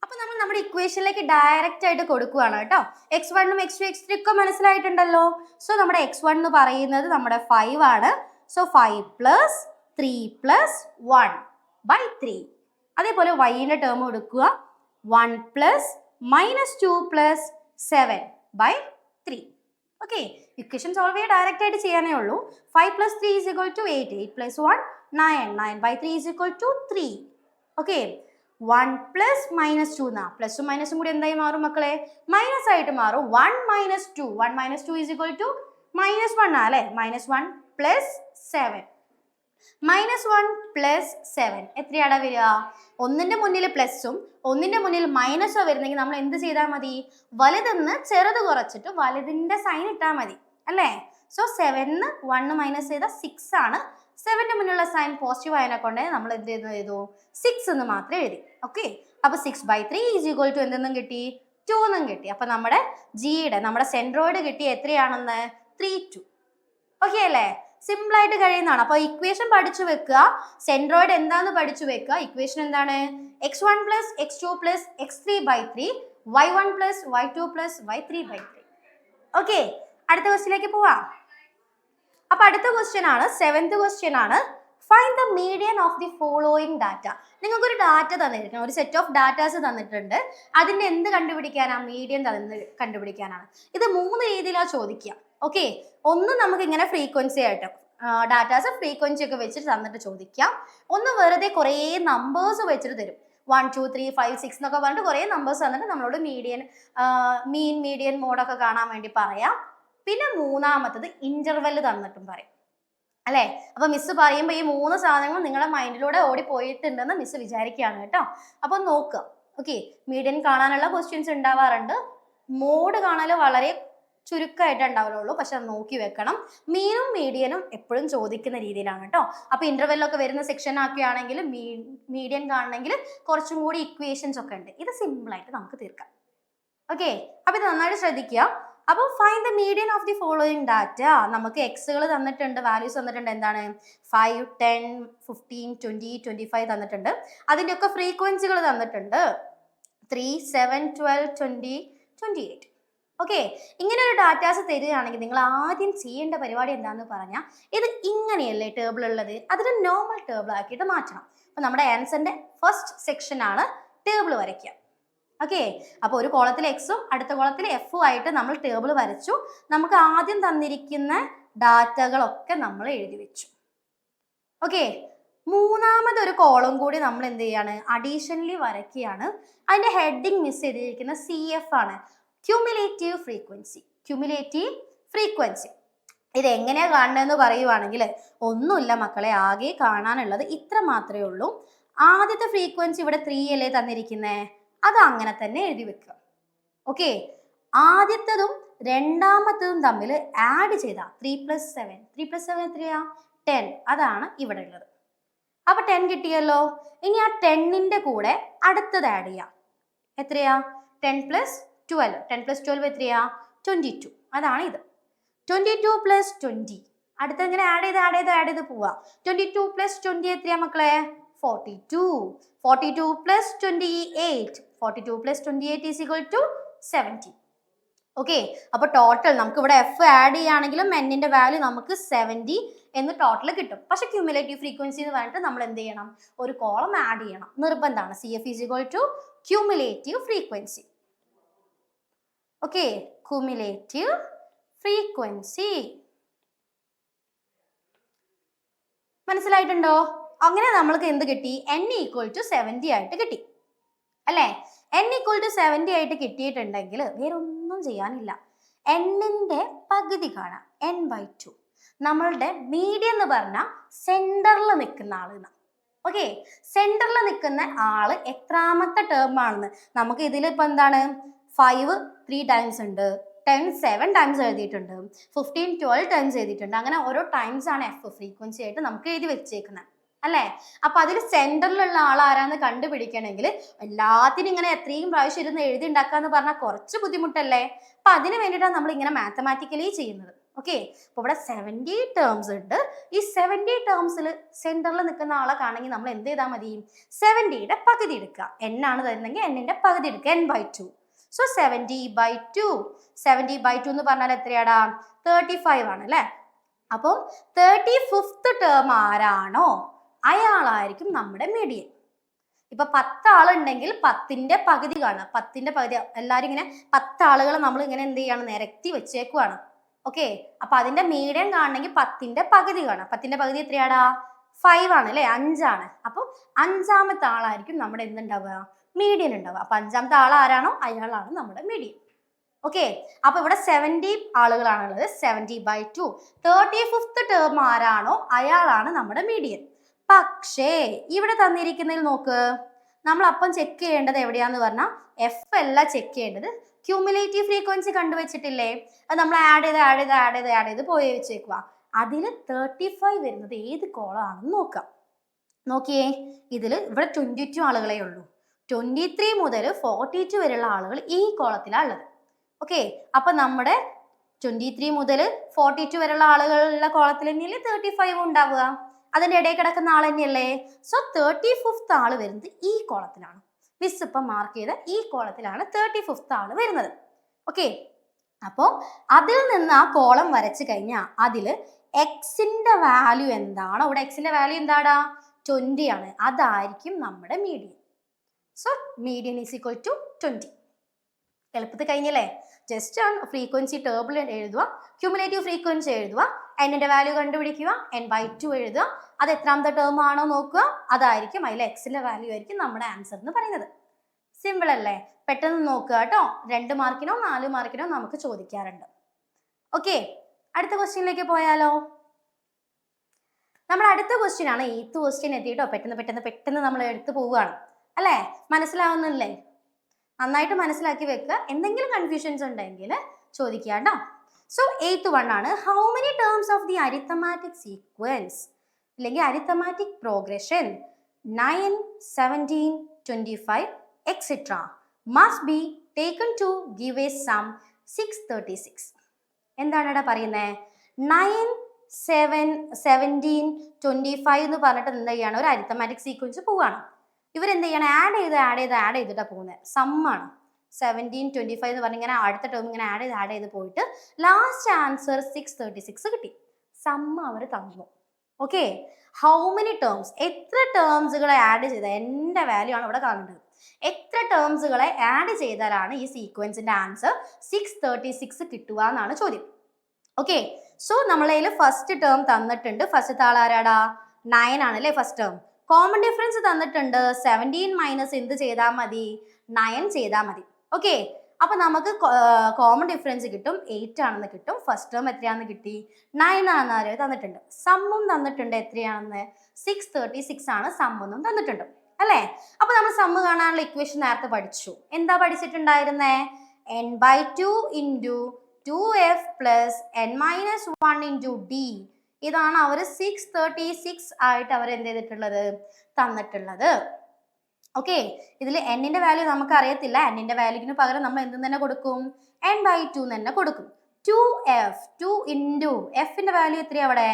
അപ്പൊ നമ്മൾ നമ്മുടെ ഇക്വേഷനിലേക്ക് ഡയറക്റ്റ് ആയിട്ട് കൊടുക്കുകയാണ് കേട്ടോ. x1 ഉം x2 x3 ഒക്കെ മനസ്സിലായിട്ടുണ്ടല്ലോ. സോ നമ്മുടെ x1 എന്ന് പറയുന്നത് നമ്മുടെ 5 ആണ്. സോ 5 + 3 + 1/3. അതേപോലെ y-ന്റെ ടേം എടുക്കുക 1 + -2 + 7/3. ഓക്കെ, ഇക്വേഷൻ സോൾവ് ചെയ്യാൻ ഡയറക്റ്റ് ആയിട്ട് ചെയ്യാനേ ഉള്ളൂ. 5 + 3 = 8, 8 + 1 9, 9/3 = 3. ഓക്കെ, 1 + -2 എന്നാ പ്ലസും മൈനസും കൂടി എന്തായി മാറും മക്കളെ? മൈനസ് ആയിട്ട് മാറും. 1 - 2, 1 - 2 = -1 അല്ലെ? -1 + 7. -1 + 7 എത്രയാടാ വരിക? ഒന്നിന്റെ മുന്നിൽ പ്ലസും ഒന്നിന്റെ മുന്നിൽ മൈനസോ വരുന്നെങ്കിൽ നമ്മൾ എന്ത് ചെയ്താൽ മതി? വലുതെന്ന് ചെറുത് കുറച്ചിട്ട് വലുതിന്റെ സൈൻ ഇട്ടാൽ മതി അല്ലേ? സോ 7ന്ന് 1 മൈനസ് ചെയ്താൽ 6 ആണ്. 7ന്റെ മുന്നിലുള്ള സൈൻ പോസിറ്റീവ് ആയതിനെ കൊണ്ട് നമ്മൾ എന്ത് ചെയ്തു? 6 എന്ന് മാത്രമേ എഴുതി. ഓക്കെ, അപ്പൊ 6/3 = എന്തെന്നും കിട്ടി? 2 എന്നും കിട്ടി. അപ്പൊ നമ്മുടെ ജിയുടെ നമ്മുടെ സെൻട്രോയിഡ് കിട്ടിയ എത്രയാണെന്ന്? 3 2. ഓക്കെ അല്ലേ? സിമ്പിൾ ആയിട്ട് കഴിയുന്നതാണ്. അപ്പൊ ഇക്വേഷൻ പഠിച്ചു വെക്കുക. സെൻട്രോയിഡ് എന്താന്ന് പഠിച്ചു വെക്കുക. ഇക്വേഷൻ എന്താണ്? x1 + x2 + x3/3, y1 + y2 + y3/3. Okay, അടുത്ത ക്വസ്റ്റ്യനിലേക്ക് പോവാം. അപ്പൊ അടുത്ത ക്വസ്റ്റ്യൻ ആണ് 7th ക്വസ്റ്റ്യൻ ആണ്. Find the median of the following data. നിങ്ങൾക്ക് ഒരു ഡാറ്റ തന്നിരിക്കണം, ഒരു സെറ്റ് ഓഫ് ഡാറ്റാസ് തന്നിട്ടുണ്ട്. അതിന്റെ എന്ത് കണ്ടുപിടിക്കാനാണ്? മീഡിയൻ കണ്ടുപിടിക്കാനാണ്. ഇത് 3 രീതിയിലാണ് ചോദിക്കുക. ഓക്കെ, ഒന്ന് നമുക്ക് ഇങ്ങനെ ഫ്രീക്വൻസി ആയിട്ട് ഡാറ്റാസ് ഫ്രീക്വൻസി ഒക്കെ വെച്ചിട്ട് തന്നിട്ട് ചോദിക്കാം. ഒന്ന് വെറുതെ കുറേ നമ്പേഴ്സ് വെച്ചിട്ട് തരും. 1 2 3 5 6 എന്നൊക്കെ പറഞ്ഞിട്ട് കുറേ നമ്പേഴ്സ് തന്നിട്ട് നമ്മളോട് മീൻ മീഡിയൻ മോഡൊക്കെ കാണാൻ വേണ്ടി പറയാം. പിന്നെ മൂന്നാമത്തത് ഇന്റർവെൽ തന്നിട്ടും പറയും അല്ലേ. അപ്പൊ മിസ് പറയുമ്പോൾ ഈ 3 സാധനങ്ങൾ നിങ്ങളുടെ മൈൻഡിലൂടെ ഓടി പോയിട്ടുണ്ടെന്ന് മിസ് വിചാരിക്കുകയാണ് കേട്ടോ. അപ്പൊ നോക്കുക. ഓക്കെ, മീഡിയൻ കാണാനുള്ള ക്വസ്റ്റ്യൻസ് ഉണ്ടാവാറുണ്ട്. മോഡ് കാണാൻ വളരെ ചുരുക്കമായിട്ട് ഉണ്ടാവുള്ളൂ, പക്ഷെ അത് നോക്കി വെക്കണം. മീനും മീഡിയനും എപ്പോഴും ചോദിക്കുന്ന രീതിയിലാണ് കേട്ടോ. അപ്പൊ ഇന്റർവെല്ലൊക്കെ വരുന്ന സെക്ഷൻ ആക്കുകയാണെങ്കിൽ മീഡിയൻ കാണണമെങ്കിൽ കുറച്ചും കൂടി ഇക്വേഷൻസ് ഒക്കെ ഉണ്ട്. ഇത് സിമ്പിൾ ആയിട്ട് നമുക്ക് തീർക്കാം. ഓക്കെ, അപ്പൊ ഇത് നന്നായിട്ട് ശ്രദ്ധിക്കുക. അപ്പോൾ find the median of the following data. നമുക്ക് എക്സുകൾ തന്നിട്ടുണ്ട്, വാല്യൂസ് തന്നിട്ടുണ്ട്. എന്താണ് 5 10 15 20 25 തന്നിട്ടുണ്ട്. അതിൻ്റെയൊക്കെ ഫ്രീക്വൻസികൾ തന്നിട്ടുണ്ട് 3 7 12 20 28. ഓക്കെ, ഇങ്ങനെ ഒരു ഡാറ്റാസ് തരികയാണെങ്കിൽ നിങ്ങൾ ആദ്യം ചെയ്യേണ്ട പരിപാടി എന്താണെന്ന് പറഞ്ഞാൽ, ഇത് ഇങ്ങനെയല്ലേ ടേബിൾ ഉള്ളത്, അതിന് നോർമൽ ടേബിൾ ആക്കിയിട്ട് മാറ്റണം. അപ്പം നമ്മുടെ ആൻസറിന്റെ ഫസ്റ്റ് സെക്ഷൻ ആണ് ടേബിൾ വരയ്ക്കുക. ഓക്കെ, അപ്പോൾ ഒരു കോളത്തിൽ എക്സും അടുത്ത കോളത്തിൽ എഫും ആയിട്ട് നമ്മൾ ടേബിൾ വരച്ചു. നമുക്ക് ആദ്യം തന്നിരിക്കുന്ന ഡാറ്റകളൊക്കെ നമ്മൾ എഴുതി വെച്ചു. ഓക്കെ, മൂന്നാമതൊരു കോളം കൂടി നമ്മൾ എന്ത് ചെയ്യാണ്, അഡീഷണലി വരയ്ക്കുകയാണ്. അതിന്റെ ഹെഡിങ് മിസ് ചെയ്തിരിക്കുന്ന CF ആണ്, ക്യൂമുലേറ്റീവ് ഫ്രീക്വൻസി. ക്യൂമുലേറ്റീവ് ഫ്രീക്വൻസി ഇത് എങ്ങനെയാ കാണുന്നതെന്ന് പറയുവാണെങ്കിൽ ഒന്നുമില്ല മക്കളെ, ആകെ കാണാനുള്ളത് ഇത്ര മാത്രമേ ഉള്ളൂ. ആദ്യത്തെ ഫ്രീക്വൻസി ഇവിടെ 3 അല്ലേ തന്നിരിക്കുന്നേ, അത് അങ്ങനെ തന്നെ എഴുതി വെക്കുക. ഓക്കെ, ആദ്യത്തതും രണ്ടാമത്തതും തമ്മിൽ ആഡ് ചെയ്താൽ 3 + 7 3 + 7 എത്രയാ 10, അതാണ് ഇവിടെ ഉള്ളത്. അപ്പൊ 10 കിട്ടിയല്ലോ. ഇനി ആ 10ന്റെ കൂടെ അടുത്തത് ആഡ് ചെയ്യാം. എത്രയാ 10 + 12 10 + 12 എത്രയാ 22, അതാണ് ഇത്. 22 + 20 അടുത്ത ഇങ്ങനെ ആഡ് ചെയ്ത് പോവാ. 22 + 20 എത്രയാ മക്കളെ 42. 42 + 28 42 + 28 = 70. ഓക്കെ, അപ്പൊ ടോട്ടൽ നമുക്ക് ഇവിടെ എഫ് ആഡ് ചെയ്യുകയാണെങ്കിലും എന്നിന്റെ വാല്യൂ നമുക്ക് 70 എന്ന് ടോട്ടൽ കിട്ടും. പക്ഷെ ക്യൂമുലേറ്റീവ് ഫ്രീക്വൻസി എന്ന് പറഞ്ഞിട്ട് നമ്മൾ എന്ത് ചെയ്യണം, ഒരു കോളം ആഡ് ചെയ്യണം, നിർബന്ധമാണ്. CF = cumulative frequency. Okay, cumulative frequency മനസ്സിലായിട്ടുണ്ടോ? അങ്ങനെ നമ്മൾക്ക് എന്ത് കിട്ടി, n = 70 ആയിട്ട് കിട്ടി അല്ലേ. n = 70 ആയിട്ട് കിട്ടിയിട്ടുണ്ടെങ്കിൽ വേറെ ഒന്നും ചെയ്യാനില്ല. n-ന്റെ പകുതി കാണാം, n/2. നമ്മളുടെ മീഡിയൻ എന്ന് പറഞ്ഞാൽ സെന്ററിൽ നിൽക്കുന്ന ആള്. ഓക്കെ, സെന്ററിൽ നിൽക്കുന്ന ആള് എത്രാമത്തെ ടേം ആണെന്ന് നമുക്ക് ഇതിൽ ഇപ്പൊ എന്താണ് 5 3 ടൈംസ് ഉണ്ട്, 10 7 ടൈംസ് എഴുതിയിട്ടുണ്ട്, 15 12 ടൈംസ് എഴുതിയിട്ടുണ്ട്. അങ്ങനെ ഓരോ ടൈംസ് ആണ് എഫ് ഫ്രീക്വൻസി ആയിട്ട് നമുക്ക് എഴുതി വെച്ചേക്കുന്നത് അല്ലേ. അപ്പൊ അതിൽ സെന്ററിലുള്ള ആൾ ആരാന്ന് കണ്ടുപിടിക്കണമെങ്കിൽ എല്ലാത്തിനും ഇങ്ങനെ എത്രയും പ്രാവശ്യം ഇരുന്ന് എഴുതി ഉണ്ടാക്കാന്ന് പറഞ്ഞാൽ കുറച്ച് ബുദ്ധിമുട്ടല്ലേ. അപ്പൊ അതിന് വേണ്ടിയിട്ടാണ് നമ്മൾ ഇങ്ങനെ മാത്തമാറ്റിക്കലി ചെയ്യുന്നത്. ഓക്കെ, അപ്പൊ ഇവിടെ 70 ടേംസ് ഉണ്ട്. ഈ 70 ടേംസിൽ സെന്ററിൽ നിൽക്കുന്ന ആളെ കാണണമെങ്കിൽ നമ്മൾ എന്ത് ചെയ്താൽ മതി, 70യുടെ പകുതി എടുക്കുക. n ആണ് തരുന്നെങ്കിൽ n-ന്റെ പകുതി എടുക്കുക, n/2. സോ 70/2 70/2 എന്ന് പറഞ്ഞാൽ എത്രയാടാ 35 ആണ് അല്ലേ. അപ്പം 35th ടേം ആരാണോ അയാളായിരിക്കും നമ്മുടെ മീഡിയൻ. ഇപ്പൊ 10 ആളുണ്ടെങ്കിൽ 10ന്റെ പകുതി കാണാം. 10ന്റെ പകുതി എല്ലാവരും ഇങ്ങനെ 10 ആളുകളെ നമ്മൾ ഇങ്ങനെ എന്ത് ചെയ്യാണ്, നിരത്തി വെച്ചേക്കുവാണ്. ഓക്കെ, അപ്പൊ അതിന്റെ മീഡിയൻ കാണണമെങ്കിൽ 10ന്റെ പകുതി കാണാം. 10ന്റെ പകുതി എത്രയാടാ 5 ആണ് അല്ലെ, 5 ആണ്. അപ്പൊ 5ാമത്തെ ആളായിരിക്കും നമ്മുടെ എന്തുണ്ടാവുക, മീഡിയൻ ഉണ്ടാവുക. അപ്പൊ 5ാമത്തെ ആൾ ആരാണോ അയാളാണ് നമ്മുടെ മീഡിയൻ. ഓക്കെ, അപ്പൊ ഇവിടെ 70 ആളുകളാണുള്ളത്. 70/2 35th ടേം ആരാണോ അയാളാണ് നമ്മുടെ മീഡിയൻ. പക്ഷേ ഇവിടെ തന്നിരിക്കുന്നതിൽ നോക്ക്, നമ്മൾ അപ്പം ചെക്ക് ചെയ്യേണ്ടത് എവിടെയാന്ന് പറഞ്ഞാൽ എഫ് അല്ല ചെക്ക് ചെയ്യേണ്ടത്, ക്യൂമുലേറ്റീവ് ഫ്രീക്വൻസി കണ്ടുവച്ചിട്ടില്ലേ, അത് നമ്മൾ ആഡ് ചെയ്ത് പോയി വെച്ചേക്കുക. അതിൽ 35 വരുന്നത് ഏത് കോളാണെന്ന് നോക്കാം. നോക്കിയേ, ഇതിൽ ഇവിടെ 22 ആളുകളെ ഉള്ളൂ. 23 മുതൽ 42 വരെയുള്ള ആളുകൾ ഈ കോളത്തിലാണ് ഉള്ളത്. ഓക്കെ, അപ്പൊ നമ്മുടെ 23 മുതൽ 42 വരെയുള്ള ആളുകളുടെ കോളത്തിൽ തന്നെയല്ലേ 35 ഉണ്ടാവുക, അതിന്റെ ഇടയിൽ കിടക്കുന്ന ആൾ തന്നെയല്ലേ. സോ 35th ആള് വരുന്നത് ഈ കോളത്തിലാണ്. മിസ് ഇപ്പം മാർക്ക് ചെയ്ത ഈ കോളത്തിലാണ് 35th ആള് വരുന്നത്. ഓക്കെ, അപ്പോൾ അതിൽ നിന്ന് ആ കോളം വരച്ചു കഴിഞ്ഞാൽ അതിൽ എക്സിന്റെ വാല്യൂ എന്താണോ, ഇവിടെ എക്സിന്റെ വാല്യൂ എന്താടാ 20 ആണ്, അതായിരിക്കും നമ്മുടെ മീഡിയൻ. So median = 20. എളുപ്പത്തിൽ കഴിഞ്ഞല്ലേ. ജസ്റ്റ് ഫ്രീക്വൻസി ടേബിൾ എഴുതുക, ക്യൂമുലേറ്റീവ് ഫ്രീക്വൻസി എഴുതുക, എന്നിന്റെ വാല്യൂ കണ്ടുപിടിക്കുക, n/2 എഴുതുക, അത് എത്രാമത്തെ ടേം ആണോ നോക്കുക, അതായിരിക്കും അതിൽ എക്സിന്റെ വാല്യൂ ആയിരിക്കും നമ്മുടെ ആൻസർ എന്ന് പറയുന്നത്. സിമ്പിൾ അല്ലേ? പെട്ടെന്ന് നോക്കുക കേട്ടോ. 2 മാർക്കിനോ 4 മാർക്കിനോ നമുക്ക് ചോദിക്കാറുണ്ട്. ഓക്കെ, അടുത്ത ക്വസ്റ്റ്യനിലേക്ക് പോയാലോ? നമ്മുടെ അടുത്ത ക്വസ്റ്റ്യൻ ആണ് 8th ക്വസ്റ്റ്യൻ എത്തിയിട്ടോ. പെട്ടെന്ന് നമ്മൾ എടുത്തു പോവുകയാണ് അല്ലേ? മനസ്സിലാവുന്നില്ലേ? നന്നായിട്ട് മനസ്സിലാക്കി വെക്കുക. എന്തെങ്കിലും കൺഫ്യൂഷൻസ് ഉണ്ടെങ്കിൽ ചോദിക്കുക കേട്ടോ. സോ 8th one ആണ്, how many terms of the arithmetic sequence അല്ലെങ്കിൽ arithmetic progression 9, 17, 25 etc. must be taken to give a sum 636. എന്താണ് ഇവിടെ പറയുന്നത്? 9, 7, 17, 25 എന്ന് പറഞ്ഞിട്ട് എന്ത് ചെയ്യാണ്? ഒരു അരിത്തമാറ്റിക് സീക്വൻസ് പോവുകയാണ്. ഇവരെന്ത് ചെയ്യണം? ആഡ് ചെയ്തിട്ടാണ് പോകുന്നത്. സമ്മാണ് 17, 25 എന്ന് പറഞ്ഞ് ഇങ്ങനെ അടുത്ത ടേം ഇങ്ങനെ ആഡ് ചെയ്ത് പോയിട്ട് ലാസ്റ്റ് ആൻസർ 636 കിട്ടി. സമ്മ അവർ തന്നു. ഓക്കെ, ഹൗ മെനി ടേംസ്, എത്ര ടേംസുകളെ ആഡ് ചെയ്ത, എൻ്റെ വാല്യൂ ആണ് ഇവിടെ കാണേണ്ടത്. എത്ര ടേംസുകളെ ആഡ് ചെയ്താലാണ് ഈ സീക്വൻസിന്റെ ആൻസർ 636 കിട്ടുക എന്നാണ് ചോദ്യം. ഓക്കെ, സോ നമ്മളതിൽ ഫസ്റ്റ് ടേം തന്നിട്ടുണ്ട്. ഫസ്റ്റ് ആളാരാടാ? 9 ആണല്ലേ ഫസ്റ്റ് ടേം. കോമൺ ഡിഫറൻസ് തന്നിട്ടുണ്ട്. 17 മൈനസ് എന്ത് ചെയ്താൽ മതി? 9 ചെയ്താൽ മതി. ഓക്കെ, അപ്പൊ നമുക്ക് കോമൺ ഡിഫറൻസ് കിട്ടും, 8 ആണെന്ന് കിട്ടും. ഫസ്റ്റ് ടേം എത്രയാണെന്ന് കിട്ടി? 9 ആണെന്ന് തന്നിട്ടുണ്ട്. സമ്മും തന്നിട്ടുണ്ട്. എത്രയാണെന്ന്? 636 ആണ് സമ്മെന്നും തന്നിട്ടുണ്ട് അല്ലേ? അപ്പൊ നമ്മൾ സമ്മ് കാണാനുള്ള ഇക്വേഷൻ നേരത്തെ പഠിച്ചു. എന്താ പഠിച്ചിട്ടുണ്ടായിരുന്നേ? n/2 into 2f plus n-1 into d. ഇതാണ് അവർ 636 ആയിട്ട് അവർ എന്ത് ചെയ്തിട്ടുള്ളത്? തന്നിട്ടുള്ളത്. ഓക്കെ, ഇതിൽ n-ന്റെ വാല്യൂ നമുക്ക് അറിയത്തില്ല. n-ന്റെ വാല്യൂവിന് പകരം നമ്മൾ എന്ത് തന്നെ കൊടുക്കും? n/2 തന്നെ കൊടുക്കും. 2f 2 ഇൻറ്റു f-ന്റെ വാല്യൂ എത്രയാണ് അവിടെ?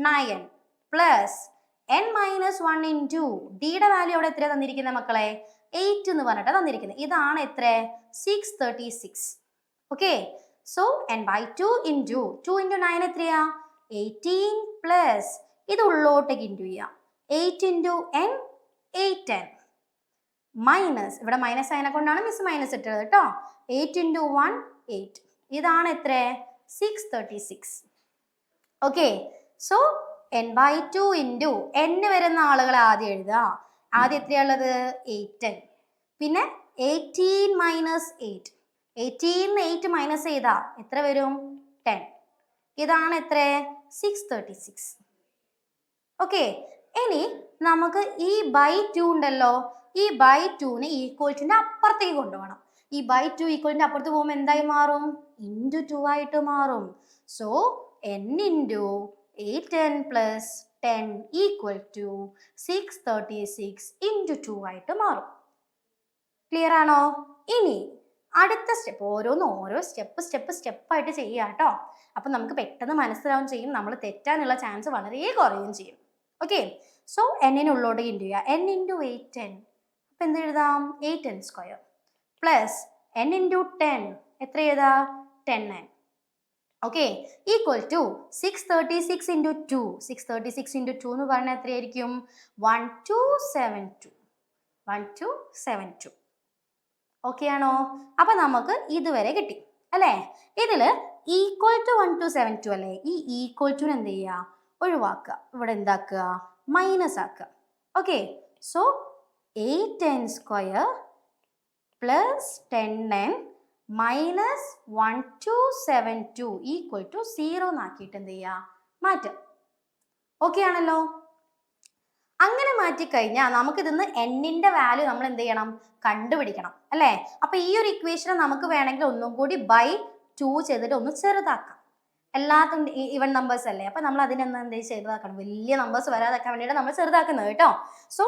9 പ്ലസ് n-1 ഇൻറ്റു ഡിയുടെ വാല്യൂ അവിടെ എത്രയാണ് തന്നിരിക്കുന്നത് മക്കളെ? 8 എന്ന് പറഞ്ഞിട്ട് തന്നിരിക്കുന്നത്. ഇതാണ് എത്ര? 636. Okay, so n/2 into 2 into 9 എത്രയാ? 18 പ്ലസ് ഇത് ഉള്ളോട്ടേക്ക് ഇൻറ്റു ചെയ്യാം. 8 ഇൻറ്റു n 8n മൈനസ്, ഇവിടെ മൈനസ് ആയതിനെ കൊണ്ടാണ് മിസ് മൈനസ് ഇട്ടത് കേട്ടോ. 8 ഇൻറ്റു 1 8. ഇതാണ് എത്ര? 636. Okay, so n/2 into n വരുന്ന ആളുകളെ ആദ്യം എഴുതുക. ആദ്യം എത്രയുള്ളത്? 8n. പിന്നെ 18 മൈനസ് 8. 18 8 മൈനസ് ചെയ്താ എത്ര വരും? 10. ഇതാണ് എത്ര? 636. ഓക്കെ, ഇനി നമുക്ക് ഈ /2 ഉണ്ടല്ലോ, ഈ /2നെ ഈക്വൽറ്റിന്റെ അപ്പുറത്തേക്ക് കൊണ്ടുപോകണം. ഈ /2 ഈക്വലിന്റെ അപ്പുറത്ത് പോകുമ്പോൾ എന്തായി മാറും? ഇൻറ്റു 2 ആയിട്ട് മാറും. So n into 8n plus 10 equal to 636 into 2 ആയിട്ട് മാറും. ക്ലിയർ ആണോ? ഇനി അടുത്ത സ്റ്റെപ്പ് ഓരോ സ്റ്റെപ്പായിട്ട് ചെയ്യുക കേട്ടോ. അപ്പം നമുക്ക് പെട്ടെന്ന് മനസ്സിലാവും ചെയ്യും, നമ്മൾ തെറ്റാനുള്ള ചാൻസ് വളരെ കുറയുകയും ചെയ്യും. ഓക്കെ, സോ n-നുള്ളോട്ട് ഇൻറ്റു ചെയ്യുക. n ഇൻറ്റു 8n, അപ്പം എന്ത് എഴുതാം? 8n² പ്ലസ് n ഇൻറ്റു 10 എത്ര എഴുതാ? 10n. Okay, equal to 636 into 2. 636 into 2 എന്ന് പറഞ്ഞാൽ എത്രയായിരിക്കും? 1272. ഓക്കെ ആണോ? അപ്പം നമുക്ക് ഇതുവരെ കിട്ടി അല്ലേ? ഇതിൽ ഈക്വൽ ടു 1272 അല്ലേ? ഈ ഈക്വൽ ടുന് എന്ത് ചെയ്യുക? ഒഴിവാക്കുക. ഇവിടെ എന്താക്കുക? മൈനസ് ആക്കുക. Okay, so 8n² plus 10n minus 1272 equal to 0 എന്നാക്കിയിട്ട് എന്ത് ചെയ്യുക? മാറ്റുക. ഓക്കെ ആണല്ലോ? അങ്ങനെ മാറ്റിക്കഴിഞ്ഞാൽ നമുക്കിതിന്ന് n-ന്റെ വാല്യൂ നമ്മൾ എന്ത് ചെയ്യണം? കണ്ടുപിടിക്കണം അല്ലേ? അപ്പൊ ഈ ഒരു ഇക്വേഷനെ നമുക്ക് വേണമെങ്കിൽ ഒന്നും കൂടി /2 ചെയ്തിട്ട് ഒന്ന് ചെറുതാക്കാം. എല്ലാത്തും ഈവൻ നമ്പേഴ്സ് അല്ലേ? അപ്പൊ നമ്മൾ അതിനൊന്ന് എന്ത് ചെറുതാക്കണം? വലിയ നമ്പേഴ്സ് വരാതാക്കാൻ വേണ്ടിയിട്ട് നമ്മൾ ചെറുതാക്കുന്നത് കേട്ടോ. സോ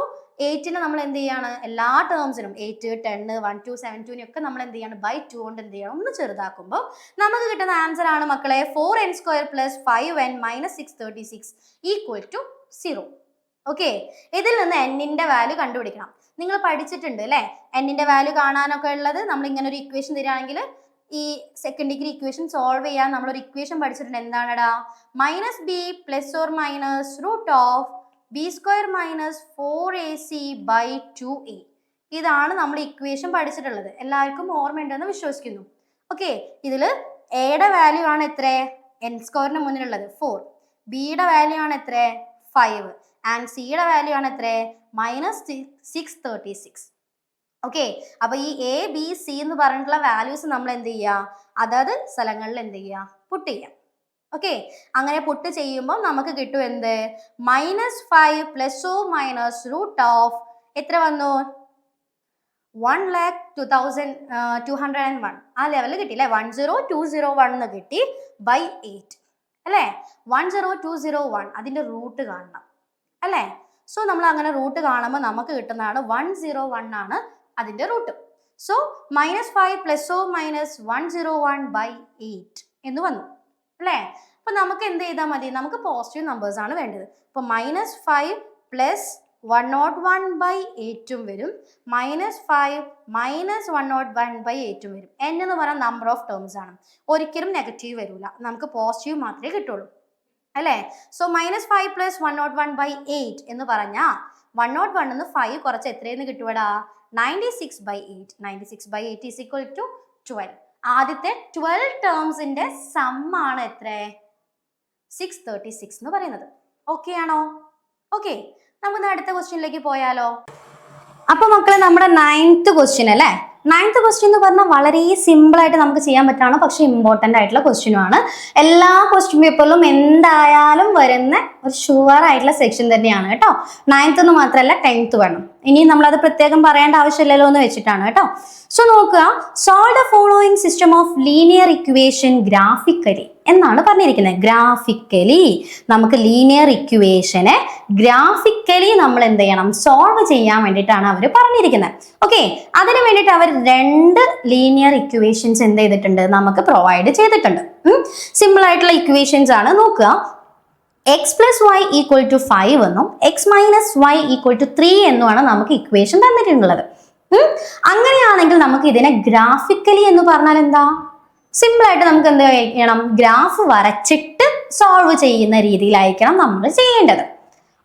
8നെ നമ്മൾ എന്ത് ചെയ്യാണ്? എല്ലാ ടേംസിനും 8, 10, 1, 2, 7, 2 ഒക്കെ നമ്മൾ എന്ത് ചെയ്യാണ്? /2 കൊണ്ട് എന്ത് ചെയ്യണം? ഒന്ന് ചെറുതാക്കുമ്പോൾ നമുക്ക് കിട്ടുന്ന ആൻസർ ആണ് മക്കളെ 4n² plus 5n minus 636 equal to 0. Okay, ഇതിൽ നിന്ന് n-ന്റെ വാല്യൂ കണ്ടുപിടിക്കണം. നിങ്ങൾ പഠിച്ചിട്ടുണ്ട് അല്ലേ? n-ന്റെ വാല്യൂ കാണാനൊക്കെ ഉള്ളത് നമ്മൾ ഇങ്ങനെ ഒരു ഇക്വേഷൻ തരികയാണെങ്കിൽ ഈ സെക്കൻഡ് ഡിഗ്രി ഇക്വേഷൻ സോൾവ് ചെയ്യാൻ നമ്മളൊരു ഇക്വേഷൻ പഠിച്ചിട്ടുണ്ട്. എന്താണെടാ? -b plus or minus √b² minus 4ac/2a. ഇതാണ് നമ്മൾ ഇക്വേഷൻ പഠിച്ചിട്ടുള്ളത്. എല്ലാവർക്കും ഓർമ്മയുണ്ടെന്ന് വിശ്വസിക്കുന്നു. ഓക്കെ, ഇതിൽ എയുടെ വാല്യൂ ആണ് എത്ര? n² മുന്നിലുള്ളത് 4. ബിയുടെ വാല്യൂ ആണ് എത്ര 5 ആൻഡ് സിയുടെ വാല്യൂ ആണ് എത്ര -636. ഓക്കെ, അപ്പൊ ഈ എ ബി സി എന്ന് പറഞ്ഞിട്ടുള്ള വാല്യൂസ് നമ്മൾ എന്ത് ചെയ്യുക, അതായത് സ്ഥലങ്ങളിൽ എന്ത് ചെയ്യുക, പുട്ട് ചെയ്യാം. ഓക്കെ, അങ്ങനെ പുട്ട് ചെയ്യുമ്പോൾ നമുക്ക് കിട്ടും എന്ത്, -5 ± എത്ര വന്നു 1,02,201 ആ ലെവലിൽ കിട്ടി അല്ലേ. 10201 എന്ന് കിട്ടി ബൈ 8 അല്ലേ. 10201 അതിന്റെ റൂട്ട് കാണണം അല്ലേ. സോ നമ്മൾ അങ്ങനെ റൂട്ട് കാണുമ്പോൾ നമുക്ക് കിട്ടുന്നതാണ് 101 ആണ് അതിന്റെ റൂട്ട്. സോ -5 ± 101/8 എന്ന് വന്നു അല്ലേ. അപ്പൊ നമുക്ക് എന്ത് ചെയ്താൽ മതി, നമുക്ക് പോസിറ്റീവ് നമ്പേഴ്സ് ആണ് വേണ്ടത്. അപ്പൊ -5 + 101/8 വരും, -5 - 101/8 വരും. n എന്ന് പറയുന്ന നമ്പർ ഓഫ് ടേംസ് ആണ്, ഒരിക്കലും നെഗറ്റീവ് വരില്ല, നമുക്ക് പോസിറ്റീവ് മാത്രമേ കിട്ടുള്ളൂ അല്ലേ. സോ -5 + 101/8 എന്ന് പറഞ്ഞാൽ 101 എന്ന് 5 കുറച്ച് എത്രയെന്ന് കിട്ടുവടാ 96/8. 96/8 = 12. ആദ്യത്തെ 12 ടേംസിന്റെ സമ്മാണ് എത്ര 636 എന്ന് പറയുന്നത്. ഓക്കെ ആണോ? ഓക്കെ, നമുക്ക് അടുത്ത ക്വസ്റ്റ്യനിലേക്ക് പോയാലോ. അപ്പൊ മക്കളെ നമ്മുടെ 9th ക്വസ്റ്റ്യൻ അല്ലേ. 9th ക്വസ്റ്റ്യൻ എന്ന് പറഞ്ഞാൽ വളരെ സിമ്പിൾ ആയിട്ട് നമുക്ക് ചെയ്യാൻ പറ്റാണ്, പക്ഷെ ഇമ്പോർട്ടന്റ് ആയിട്ടുള്ള ക്വസ്റ്റ്യനും ആണ്. എല്ലാ ക്വസ്റ്റ്യൻ പേപ്പറിലും എന്തായാലും വരുന്ന ഒരു ഷുവർ ആയിട്ടുള്ള സെക്ഷൻ തന്നെയാണ് കേട്ടോ. 9th എന്ന് മാത്രമല്ല 10th വേണം. ഇനി നമ്മളത് പ്രത്യേകം പറയേണ്ട ആവശ്യമില്ലല്ലോ എന്ന് വെച്ചിട്ടാണ് കേട്ടോ. സോ നോക്കുക, solve the following system of linear equation graphically എന്നാണ് പറഞ്ഞിരിക്കുന്നത്. ഗ്രാഫിക്കലി നമുക്ക് ലീനിയർ ഇക്വേഷനെ ഗ്രാഫിക്കലി നമ്മൾ എന്ത് ചെയ്യണം, സോൾവ് ചെയ്യാൻ വേണ്ടിയിട്ടാണ് അവർ പറഞ്ഞിരിക്കുന്നത്. ഓക്കെ, അതിന് വേണ്ടിയിട്ട് അവർ 2 ലീനിയർ ഇക്വേഷൻസ് എന്ത് ചെയ്തിട്ടുണ്ട്, നമുക്ക് പ്രൊവൈഡ് ചെയ്തിട്ടുണ്ട്. സിമ്പിൾ ആയിട്ടുള്ള ഇക്വേഷൻസ് ആണ്. നോക്കുക, x + y = 5 എന്നും x - y = 3 എന്നുമാണ് നമുക്ക് ഇക്വേഷൻ തന്നിട്ടുള്ളത്. അങ്ങനെയാണെങ്കിൽ നമുക്ക് ഇതിനെ ഗ്രാഫിക്കലി എന്ന് പറഞ്ഞാൽ എന്താ, സിമ്പിൾ ആയിട്ട് നമുക്ക് എന്ത് ചെയ്യണം, ഗ്രാഫ് വരച്ചിട്ട് സോൾവ് ചെയ്യുന്ന രീതിയിലായിരിക്കണം നമ്മൾ ചെയ്യേണ്ടത്.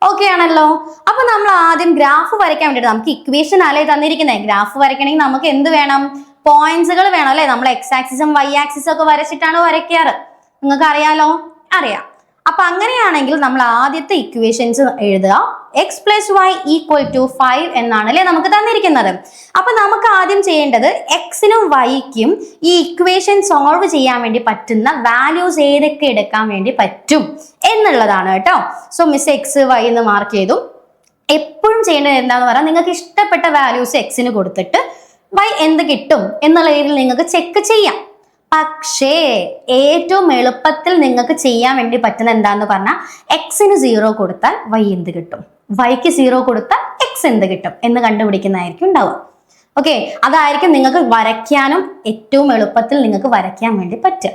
ഓക്കെ ആണല്ലോ. അപ്പൊ നമ്മൾ ആദ്യം ഗ്രാഫ് വരയ്ക്കാൻ വേണ്ടിയിട്ട് നമുക്ക് ഇക്വേഷൻ അല്ലേ തന്നിരിക്കുന്നത്. ഗ്രാഫ് വരയ്ക്കണമെങ്കിൽ നമുക്ക് എന്ത് വേണം, പോയിന്റ്സുകൾ വേണം അല്ലെ. നമ്മൾ x ആക്സിസും y ആക്സിസും ഒക്കെ വരച്ചിട്ടാണ് വരയ്ക്കാറ്, നിങ്ങൾക്ക് അറിയാലോ. അറിയാം. അപ്പൊ അങ്ങനെയാണെങ്കിൽ നമ്മൾ ആദ്യത്തെ ഇക്വേഷൻസ് എഴുതുക. x + y = 5 എന്നാണ് അല്ലെ നമുക്ക് തന്നിരിക്കുന്നത്. അപ്പൊ നമുക്ക് ആദ്യം ചെയ്യേണ്ടത് എക്സിനും വൈക്കും ഈ ഇക്വേഷൻ സോൾവ് ചെയ്യാൻ വേണ്ടി പറ്റുന്ന വാല്യൂസ് ഏതൊക്കെ എടുക്കാൻ വേണ്ടി പറ്റും എന്നുള്ളതാണ് കേട്ടോ. സോ മിസ് x y എന്ന് മാർക്ക് ചെയ്തു. എപ്പോഴും ചെയ്യേണ്ടത് എന്താന്ന് പറഞ്ഞാൽ നിങ്ങൾക്ക് ഇഷ്ടപ്പെട്ട വാല്യൂസ് എക്സിന് കൊടുത്തിട്ട് y എന്ത് കിട്ടും എന്നുള്ള രീതിയിൽ നിങ്ങൾക്ക് ചെക്ക് ചെയ്യാം. പക്ഷേ ഏറ്റവും എളുപ്പത്തിൽ നിങ്ങൾക്ക് ചെയ്യാൻ വേണ്ടി പറ്റുന്ന എന്താന്ന് പറഞ്ഞാൽ എക്സിന് 0 കൊടുത്താൽ y എന്ത് കിട്ടും, വൈക്ക് 0 കൊടുത്താൽ x എന്ത് കിട്ടും എന്ന് കണ്ടുപിടിക്കുന്നതായിരിക്കും ഉണ്ടാവുക. ഓക്കെ, അതായിരിക്കും നിങ്ങൾക്ക് വരയ്ക്കാനും ഏറ്റവും എളുപ്പത്തിൽ നിങ്ങൾക്ക് വരയ്ക്കാൻ വേണ്ടി പറ്റും.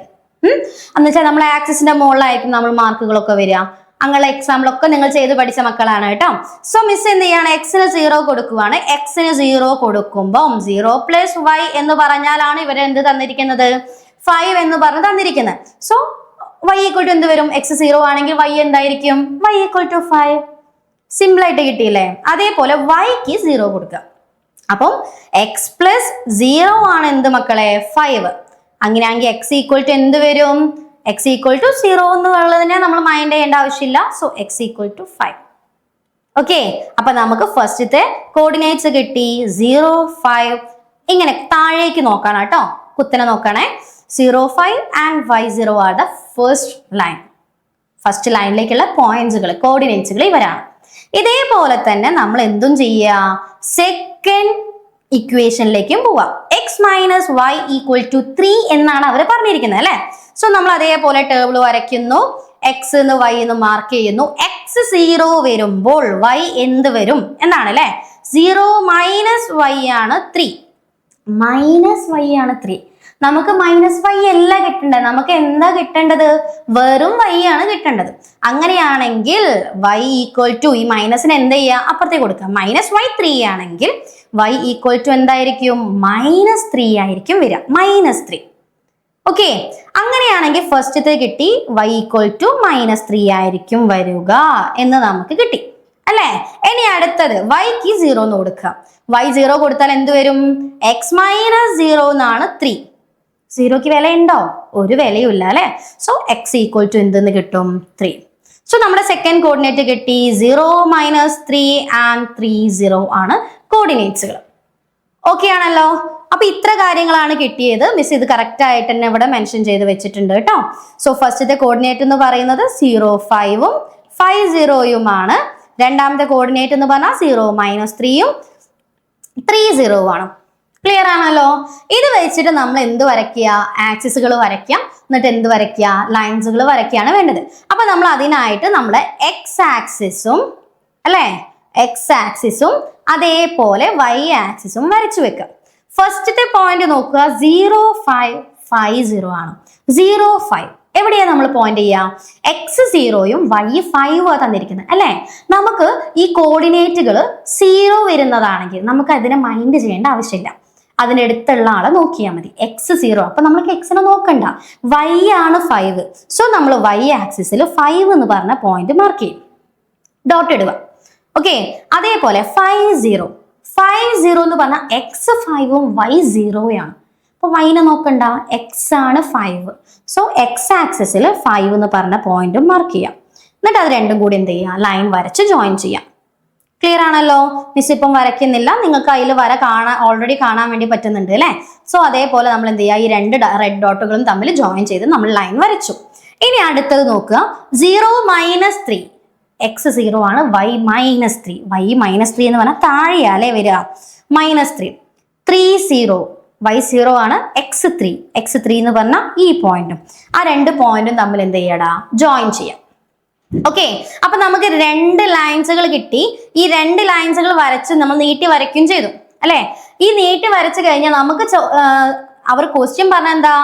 എന്ന് വെച്ചാൽ നമ്മളെ ആക്സിസിന്റെ മുകളിലായിരിക്കും നമ്മൾ മാർക്കുകളൊക്കെ വരിക. അങ്ങനെയുള്ള എക്സാമ്പിളൊക്കെ നിങ്ങൾ ചെയ്ത് പഠിച്ച മക്കളാണ് കേട്ടോ. സോ മിസ് എന്ത് ചെയ്യാണ്, എക്സിന് 0 കൊടുക്കുവാണ്. എക്സിന് 0 കൊടുക്കുമ്പോൾ 0 + y എന്ന് പറഞ്ഞാലാണ് ഇവരെന്ത് തന്നിരിക്കുന്നത്, 5 എന്ന് പറഞ്ഞ് തന്നിരിക്കുന്നത്. സോ y = എന്ത് വരും, x 0 ആണെങ്കിൽ y എന്തായിരിക്കും, y = 5. സിമ്പിൾ ആയിട്ട് കിട്ടിയില്ലേ. അതേപോലെ yക്ക് 0 കൊടുക്കുക. അപ്പം x + 0 ആണ് എന്ത് മക്കളെ 5. അങ്ങനെയാണെങ്കിൽ x = എന്ത് വരും, x = 0 എന്നുള്ളതിനെ നമ്മൾ മൈൻഡ് ചെയ്യേണ്ട ആവശ്യമില്ല. So x = 5. ഓക്കെ, അപ്പൊ നമുക്ക് ഫസ്റ്റത്തെ കോർഡിനേറ്റ്സ് കിട്ടി 0, 5. ഇങ്ങനെ താഴേക്ക് നോക്കണം കേട്ടോ, കുത്തനെ നോക്കണേ. 0, 5 and y0 are the first line. First ലൈനിലേക്കുള്ള പോയിന്റ്സുകൾ, കോർഡിനേറ്റ്സുകൾ ഇവരാണ്. ഇതേപോലെ തന്നെ നമ്മൾ എന്തും ചെയ്യുക, സെക്കൻഡ് ഇക്വേഷനിലേക്കും പോവാം. x - y = 3 എന്നാണ് അവർ പറഞ്ഞിരിക്കുന്നത് അല്ലെ. സോ നമ്മൾ അതേപോലെ ടേബിൾ വരയ്ക്കുന്നു, x എന്ന് y എന്ന് മാർക്ക് ചെയ്യുന്നു. x 0 വരുമ്പോൾ y എന്ത് വരും എന്നാണ് അല്ലെ. 0 - y ആണ് 3. -y ആണ് 3. നമുക്ക് -y അല്ല കിട്ടേണ്ടത്, നമുക്ക് എന്താ കിട്ടേണ്ടത്, വെറും y ആണ് കിട്ടേണ്ടത്. അങ്ങനെയാണെങ്കിൽ y = ഈ മൈനസിന് എന്ത് ചെയ്യുക, അപ്പുറത്തേക്ക് കൊടുക്കുക. -y 3 ആണെങ്കിൽ y = എന്തായിരിക്കും, -3 ആയിരിക്കും വരിക, -3. ഓക്കെ, അങ്ങനെയാണെങ്കിൽ ഫസ്റ്റത്തെ കിട്ടി y = -3 ആയിരിക്കും വരിക എന്ന് നമുക്ക് കിട്ടി അല്ലേ. ഇനി അടുത്തത് yക്ക് 0 എന്ന് കൊടുക്കുക. y 0 കൊടുത്താൽ എന്ത് വരും, x - 0 എന്നാണ് 3. 0ക്ക് വില ഉണ്ടോ, ഒരു വിലയും ഇല്ല അല്ലെ. സോ x = എന്തെന്ന് കിട്ടും, 3. സോ നമ്മുടെ സെക്കൻഡ് കോർഡിനേറ്റ് കിട്ടി 0 -3 ആൻഡ് 3 0 ആണ് കോർഡിനേറ്റ്സുകൾ. ഓക്കെ ആണല്ലോ. അപ്പൊ ഇത്ര കാര്യങ്ങളാണ് കിട്ടിയത്. മിസ് ഇത് കറക്റ്റ് ആയിട്ട് തന്നെ ഇവിടെ മെൻഷൻ ചെയ്ത് വെച്ചിട്ടുണ്ട് കേട്ടോ. സോ ഫസ്റ്റത്തെ കോർഡിനേറ്റ് എന്ന് പറയുന്നത് 0 5ഉം 5 0യുമാണ്. രണ്ടാമത്തെ കോർഡിനേറ്റ് എന്ന് പറഞ്ഞാൽ 0 -3ഉം 3 0 ആണ്. ക്ലിയർ ആണല്ലോ. ഇത് വെച്ചിട്ട് നമ്മൾ എന്ത് വരയ്ക്കുക? ആക്സിസുകൾ വരയ്ക്കാം. എന്നിട്ട് എന്ത് വരയ്ക്കുക? ലൈൻസുകൾ വരയ്ക്കുകയാണ് വേണ്ടത്. അപ്പൊ നമ്മൾ അതിനായിട്ട് നമ്മുടെ എക്സ് ആക്സിസും അല്ലെ, എക്സ് ആക്സിസും അതേപോലെ വൈ ആക്സിസും വരച്ചു വെക്കുക. ഫസ്റ്റത്തെ പോയിന്റ് നോക്കുക, 0 5 5 0 ആണ്. 0 5 എവിടെയാ നമ്മൾ പോയിന്റ് ചെയ്യുക? എക്സ് 0യും വൈ 5 തന്നിരിക്കുന്നത് അല്ലെ. നമുക്ക് ഈ കോർഡിനേറ്റുകൾ 0 വരുന്നതാണെങ്കിൽ നമുക്ക് അതിനെ മൈൻഡ് ചെയ്യേണ്ട ആവശ്യമില്ല. അതിനടുത്തുള്ള ആളെ നോക്കിയാൽ മതി. എക്സ് 0, അപ്പൊ നമുക്ക് എക്സിനെ നോക്കണ്ട. വൈ ആണ് 5. സോ നമ്മൾ വൈ ആക്സിസിൽ 5 എന്ന് പറഞ്ഞ പോയിന്റ് മാർക്ക് ചെയ്യും, ഡോട്ട് ഇടുക. ഓക്കെ. അതേപോലെ 5 0 എന്ന് പറഞ്ഞാൽ എക്സ് 5ഉം വൈ 0യാണ്. അപ്പൊ വൈനെ നോക്കണ്ട, എക്സ് ആണ് 5. സോ എക്സ് ആക്സിസിൽ 5 എന്ന് പറഞ്ഞ പോയിന്റും മാർക്ക് ചെയ്യാം. എന്നിട്ട് അത് രണ്ടും കൂടി എന്ത് ചെയ്യാം? ലൈൻ വരച്ച് ജോയിൻ ചെയ്യാം. ക്ലിയർ ആണല്ലോ. മിസ് ഇപ്പം വരയ്ക്കുന്നില്ല, നിങ്ങൾക്ക് അതിൽ വര ഓൾറെഡി കാണാൻ വേണ്ടി പറ്റുന്നുണ്ട് അല്ലെ. സോ അതേപോലെ നമ്മൾ എന്ത് ചെയ്യുക? ഈ രണ്ട് റെഡ് ഡോട്ടുകളും തമ്മിൽ ജോയിൻ ചെയ്ത് നമ്മൾ ലൈൻ വരച്ചു. ഇനി അടുത്തത് നോക്കുക, 0 -3 എക്സ് 0 ആണ്, വൈ -3. വൈ -3 എന്ന് പറഞ്ഞാൽ താഴെയാലേ വരിക, -3. 3 0 വൈ 0 ആണ്, എക്സ് 3 എന്ന് പറഞ്ഞാൽ ഈ പോയിന്റും ആ രണ്ട് പോയിന്റും തമ്മിൽ എന്ത് ചെയ്യടാ? ജോയിൻ ചെയ്യാം. ഓക്കെ. അപ്പൊ നമുക്ക് രണ്ട് ലൈൻസുകൾ കിട്ടി. ഈ രണ്ട് ലൈൻസുകൾ വരച്ച് നമ്മൾ നീട്ടി വരയ്ക്കുകയും ചെയ്തു അല്ലെ. ഈ നീട്ടി വരച്ചു കഴിഞ്ഞാൽ നമുക്ക് അവർ ക്വസ്റ്റ്യൻ പറഞ്ഞ എന്താ?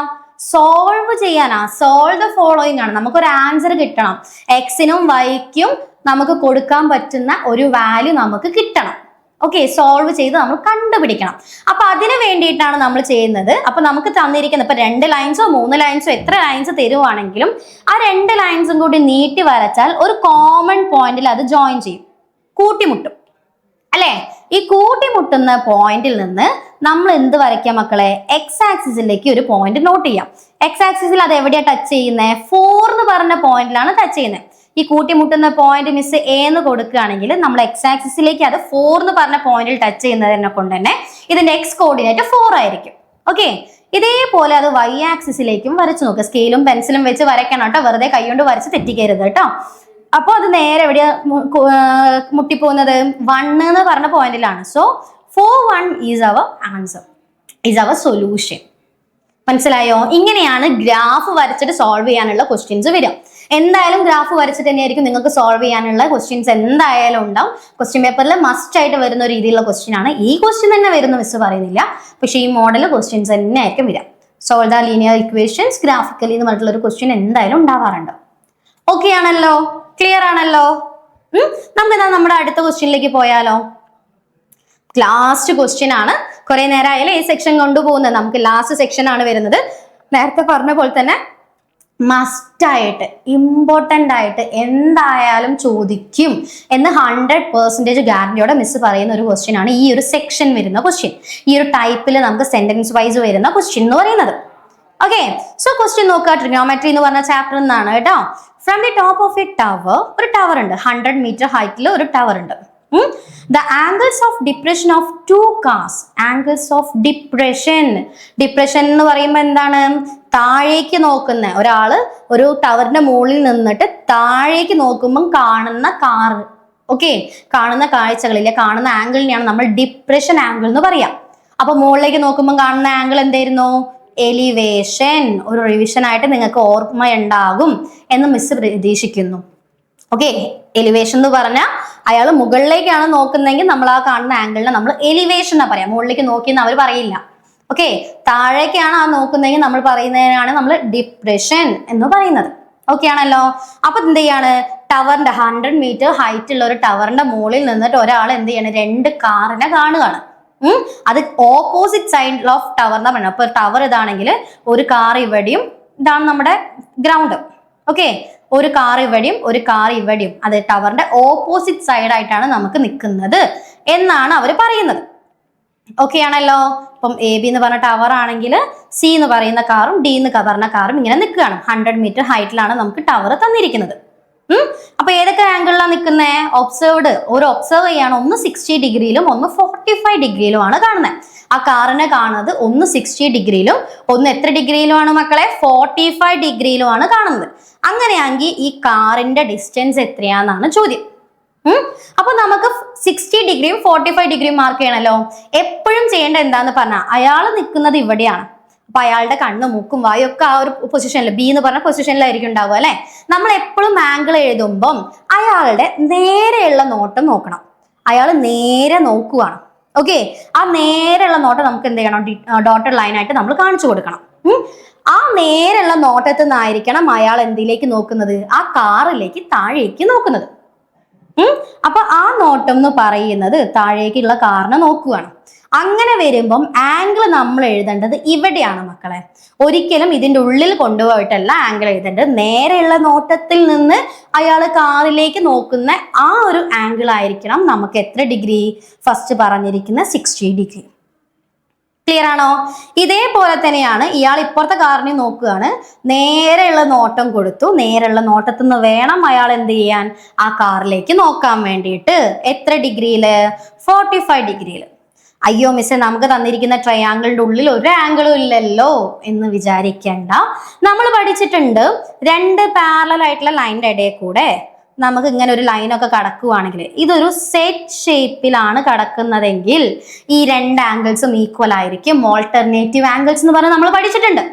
സോൾവ് ചെയ്യാനാ. സോൾവ് ദ ഫോളോയിങ് ആണ്. നമുക്കൊരു ആൻസർ കിട്ടണം. എക്സിനും വൈക്കും നമുക്ക് കൊടുക്കാൻ പറ്റുന്ന ഒരു വാല്യൂ നമുക്ക് കിട്ടണം. ഓക്കെ. സോൾവ് ചെയ്ത് നമ്മൾ കണ്ടുപിടിക്കണം. അപ്പൊ അതിന് വേണ്ടിയിട്ടാണ് നമ്മൾ ചെയ്യുന്നത്. അപ്പൊ നമുക്ക് തന്നിരിക്കുന്നത് ഇപ്പൊ 2 ലൈൻസോ 3 ലൈൻസോ എത്ര ലൈൻസ് തരുവാണെങ്കിലും ആ 2 ലൈൻസും കൂടി നീട്ടി വരച്ചാൽ ഒരു കോമൺ പോയിന്റിൽ അത് ജോയിൻ ചെയ്യും, കൂട്ടിമുട്ടും അല്ലെ. ഈ കൂട്ടിമുട്ടുന്ന പോയിന്റിൽ നിന്ന് നമ്മൾ എന്ത് വരയ്ക്കാം മക്കളെ? എക്സ് ആക്സിസിലേക്ക് ഒരു പോയിന്റ് നോട്ട് ചെയ്യാം. എക്സ് ആക്സിസിൽ അത് എവിടെയാ ടച്ച് ചെയ്യുന്നത്? 4 എന്ന് പറഞ്ഞ പോയിന്റിലാണ് ടച്ച് ചെയ്യുന്നത്. ഈ കൂട്ടിമുട്ടുന്ന പോയിന്റ് മിസ് എ എന്ന് കൊടുക്കുകയാണെങ്കിൽ നമ്മൾ എക്സ് ആക്സിസിലേക്ക് അത് 4 എന്ന് പറഞ്ഞ പോയിന്റിൽ ടച്ച് ചെയ്യുന്നതിനെ കൊണ്ട് തന്നെ ഇതിന്റെ എക്സ് കോർഡിനേറ്റ് 4 ആയിരിക്കും. ഓക്കെ. ഇതേപോലെ അത് വൈ ആക്സിസിലേക്കും വരച്ചു നോക്കുക. സ്കെയിലും പെൻസിലും വെച്ച് വരയ്ക്കണം കേട്ടോ, വെറുതെ കൈകൊണ്ട് വരച്ച് തെറ്റിക്കരുത് കേട്ടോ. അപ്പോൾ അത് നേരെ എവിടെയാ മുട്ടിപ്പോകുന്നത്? 1 എന്ന് പറഞ്ഞ പോയിന്റിലാണ്. So 4 1 is our answer, is our solution. മനസ്സിലായോ? ഇങ്ങനെയാണ് ഗ്രാഫ് വരച്ചിട്ട് സോൾവ് ചെയ്യാനുള്ള ക്വസ്റ്റ്യൻസ് വരിക. എന്തായാലും ഗ്രാഫ് വരച്ചിട്ട് തന്നെയായിരിക്കും നിങ്ങൾക്ക് സോൾവ് ചെയ്യാനുള്ള ക്വസ്റ്റ്യൻസ് എന്തായാലും ഉണ്ടാവും. ക്വസ്റ്റ്യൻ പേപ്പറിൽ മസ്റ്റ് ആയിട്ട് വരുന്ന രീതിയിലുള്ള ക്വസ്റ്റ്യൻ ആണ്. ഈ ക്വസ്റ്റ്യൻ തന്നെ വരുന്ന മിസ് പറയുന്നില്ല, പക്ഷെ ഈ മോഡൽ ക്വസ്റ്റ്യൻസ് തന്നെ ആയിരിക്കും വരിക. Solve the linear equations graphically എന്ന് പറഞ്ഞിട്ടുള്ള ഒരു ക്വസ്റ്റ്യൻ എന്തായാലും ഉണ്ടാവാറുണ്ട്. ഓക്കെ ആണല്ലോ? ക്ലിയർ ആണല്ലോ? നമുക്ക് എന്താ നമ്മുടെ അടുത്ത ക്വസ്റ്റ്യനിലേക്ക് പോയാലോ? ലാസ്റ്റ് ക്വസ്റ്റ്യൻ ആണ്. കുറെ നേരം ആയാലും ഈ സെക്ഷൻ കൊണ്ടുപോകുന്നത്. നമുക്ക് ലാസ്റ്റ് സെക്ഷൻ ആണ് വരുന്നത്. നേരത്തെ പറഞ്ഞ പോലെ തന്നെ മസ്റ്റ് ആയിട്ട് ഇമ്പോർട്ടൻ്റ് ആയിട്ട് എന്തായാലും ചോദിക്കും എന്ന് 100% ഗ്യാരണ്ടിയോടെ മിസ് പറയുന്ന ഒരു ക്വസ്റ്റ്യൻ ആണ് ഈ ഒരു സെക്ഷൻ വരുന്ന ക്വസ്റ്റ്യൻ. ഈ ഒരു ടൈപ്പിൽ നമുക്ക് സെന്റൻസ് വൈസ് വരുന്ന ക്വസ്റ്റ്യൻ എന്ന് പറയുന്നത്. ഓക്കെ. സോ ക്വസ്റ്റ്യൻ നോക്കുക. ട്രിഗണോമെട്രി എന്ന് പറഞ്ഞ ചാപ്റ്റർ എന്നാണ് കേട്ടോ. From the top of A tower, ഒരു ടവർ ഉണ്ട്, 100 മീറ്റർ ഹൈറ്റിൽ ഒരു ടവർ ഉണ്ട്. The angles of depression of two cars, angles of depression എന്ന് പറയുമ്പോൾ എന്താണ്? താഴേക്ക് നോക്കുന്ന ഒരാള് ഒരു ടവറിന്റെ മുകളിൽ നിന്നിട്ട് താഴേക്ക് നോക്കുമ്പോൾ കാണുന്ന കാർ, ഓക്കെ, കാണുന്ന കാഴ്ചകളിലെ കാണുന്ന ആംഗിളിനെയാണ് നമ്മൾ ഡിപ്രഷൻ ആംഗിൾ എന്ന് പറയാം. അപ്പൊ മുകളിലേക്ക് നോക്കുമ്പോൾ കാണുന്ന ആംഗിൾ എന്തായിരുന്നു? എലിവേഷൻ. ഒരു റിവിഷൻ ആയിട്ട് നിങ്ങൾക്ക് ഓർമ്മയുണ്ടാകും എന്ന് മിസ് പ്രതീക്ഷിക്കുന്നു. ഓക്കെ. എലിവേഷൻ എന്ന് പറഞ്ഞാൽ അയാൾ മുകളിലേക്കാണ് നോക്കുന്നതെങ്കിൽ നമ്മൾ ആ കാണുന്ന ആംഗിളിനെ നമ്മൾ എലിവേഷൻ എന്നാ പറയാം. മുകളിലേക്ക് നോക്കിയെന്ന് അവർ പറയില്ല. ഓക്കെ. താഴേക്കാണ് ആ നോക്കുന്നതെങ്കിൽ നമ്മൾ പറയുന്നതിനാണ് നമ്മൾ ഡിപ്രഷൻ എന്ന് പറയുന്നത്. ഓക്കെ ആണല്ലോ? അപ്പൊ എന്ത് ചെയ്യാണ്? ടവറിന്റെ 100 മീറ്റർ ഹൈറ്റ് ഉള്ള ഒരു ടവറിന്റെ മുകളിൽ നിന്നിട്ട് ഒരാൾ എന്ത് ചെയ്യണം? 2 കാറിനെ കാണുകയാണ്. അത് ഓപ്പോസിറ്റ് സൈഡ് ഓഫ് ടവർ എന്നാ പറയുന്നത്. അപ്പൊ ടവർ ഇതാണെങ്കിൽ ഒരു കാർ ഇവിടെയും, ഇതാണ് നമ്മുടെ ഗ്രൗണ്ട്. ഓക്കെ. ഒരു കാർ ഇവിടെയും ഒരു കാർ ഇവിടെയും, അത് ടവറിന്റെ ഓപ്പോസിറ്റ് സൈഡ് ആയിട്ടാണ് നമുക്ക് നിൽക്കുന്നത് എന്നാണ് അവർ പറയുന്നത്. ഓക്കെ ആണല്ലോ? ഇപ്പം എ ബി എന്ന് പറഞ്ഞ ടവർ ആണെങ്കിൽ സി എന്ന് പറയുന്ന കാറും ഡി എന്ന് പറഞ്ഞ കാറും ഇങ്ങനെ നിൽക്കുകയാണ്. 100 മീറ്റർ ഹൈറ്റിലാണ് നമുക്ക് ടവർ തന്നിരിക്കുന്നത്. അപ്പൊ ഏതൊക്കെ ആംഗിളിലാണ് നിൽക്കുന്നത്? ഒബ്സർവ്ഡ്, ഒരു ഒബ്സർവ് ചെയ്യാണ്, ഒന്ന് 60 ഡിഗ്രിയിലും ഒന്ന് 45 ഡിഗ്രിയിലുമാണ് കാണുന്നത്. ആ കാറിനെ കാണുന്നത് ഒന്ന് 60 ഡിഗ്രിയിലും ഒന്ന് എത്ര ഡിഗ്രിയിലുമാണ് മക്കളെ? 45 ഡിഗ്രിയിലുമാണ് കാണുന്നത്. അങ്ങനെയാണെങ്കിൽ ഈ കാറിന്റെ ഡിസ്റ്റൻസ് എത്രയാന്നാണ് ചോദ്യം. അപ്പൊ നമുക്ക് 60 ഡിഗ്രിയും 45 ഡിഗ്രിയും മാർക്ക് ചെയ്യണല്ലോ. എപ്പോഴും ചെയ്യേണ്ട എന്താന്ന് പറഞ്ഞാൽ അയാൾ നിൽക്കുന്നത് ഇവിടെയാണ്. അപ്പൊ അയാളുടെ കണ്ണ്, മൂക്കും, വായും ഒക്കെ ആ ഒരു പൊസിഷനിൽ, ബി എന്ന് പറഞ്ഞ പൊസിഷനിലായിരിക്കും ഉണ്ടാവുക അല്ലെ. നമ്മൾ എപ്പോഴും ആംഗിൾ എഴുതുമ്പം അയാളുടെ നേരെയുള്ള നോട്ടം നോക്കണം. അയാൾ നേരെ നോക്കുവാണ്. ഓക്കെ, ആ നേരെയുള്ള നോട്ടം നമുക്ക് എന്ത് ചെയ്യണം? ഡോട്ടഡ് ലൈനായിട്ട് നമ്മൾ കാണിച്ചു കൊടുക്കണം. ആ നേരെയുള്ള നോട്ടത്തിൽ നിന്നായിരിക്കണം അയാൾ എന്തിലേക്ക് നോക്കുന്നത്? ആ കാറിലേക്ക്, താഴേക്ക് നോക്കുന്നത്. അപ്പൊ ആ നോട്ടം എന്ന് പറയുന്നത് താഴേക്കുള്ള കാറിനെ നോക്കുകയാണ്. അങ്ങനെ വരുമ്പം ആംഗിൾ നമ്മൾ എഴുതേണ്ടത് ഇവിടെയാണ് മക്കളെ. ഒരിക്കലും ഇതിന്റെ ഉള്ളിൽ കൊണ്ടുപോയിട്ടല്ല ആംഗിൾ എഴുതേണ്ടത്. നേരെയുള്ള നോട്ടത്തിൽ നിന്ന് അയാൾ കാറിലേക്ക് നോക്കുന്ന ആ ഒരു ആംഗിൾ ആയിരിക്കണം നമുക്ക് എത്ര ഡിഗ്രി? ഫസ്റ്റ് പറഞ്ഞിരിക്കുന്ന 60 ഡിഗ്രി. ക്ലിയർ ആണോ? ഇതേപോലെ തന്നെയാണ് ഇയാൾ ഇപ്പുറത്തെ കാറിനെ നോക്കുകയാണ്, നേരെയുള്ള നോട്ടം കൊടുത്തു. നേരെയുള്ള നോട്ടത്തിൽ നിന്ന് വേണം അയാൾ എന്ത് ചെയ്യാൻ? ആ കാറിലേക്ക് നോക്കാൻ വേണ്ടിയിട്ട്. എത്ര ഡിഗ്രിയില്? 45 ഡിഗ്രിയിൽ. അയ്യോ മിസ്സേ, നമുക്ക് തന്നിരിക്കുന്ന ട്രയാങ്കിളിന്റെ ഉള്ളിൽ ഒരു ആംഗിളും ഇല്ലല്ലോ എന്ന് വിചാരിക്കേണ്ട. നമ്മൾ പഠിച്ചിട്ടുണ്ട്, രണ്ട് പാരലൽ ആയിട്ടുള്ള ലൈനിന്റെ ഇടയിൽ കൂടെ നമുക്ക് ഇങ്ങനെ ഒരു ലൈനൊക്കെ കടക്കുവാണെങ്കിൽ ഇതൊരു സെറ്റ് ഷേപ്പിലാണ് കടക്കുന്നതെങ്കിൽ ഈ രണ്ട് ആംഗിൾസും ഈക്വൽ ആയിരിക്കും. ഓൾട്ടർനേറ്റീവ് ആംഗിൾസ് എന്ന് പറഞ്ഞാൽ നമ്മൾ പഠിച്ചിട്ടുണ്ട്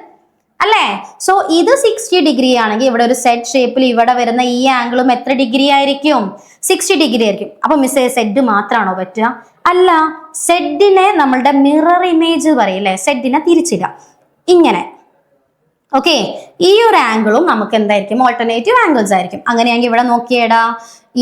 അല്ലേ? സോ ഇത് 60 ഡിഗ്രി ആണെങ്കിൽ ഇവിടെ ഒരു സെറ്റ് ഷേപ്പിൽ ഇവിടെ വരുന്ന ഈ ആംഗിളും എത്ര ഡിഗ്രി ആയിരിക്കും? 60 ഡിഗ്രി ആയിരിക്കും. അപ്പൊ മിസ്സേ സെഡ് മാത്രമാണോ പറ്റുക? അല്ല, സെഡിനെ നമ്മളുടെ മിറർ ഇമേജ് പറയില്ലേ, സെഡിനെ തിരിച്ചിടുക ഇങ്ങനെ. ഓക്കെ, ഈ ഒരു ആംഗിളും നമുക്ക് എന്തായിരിക്കും? ഓൾട്ടർനേറ്റീവ് ആംഗിൾസ് ആയിരിക്കും. അങ്ങനെയാണെങ്കിൽ ഇവിടെ നോക്കിയേടാ,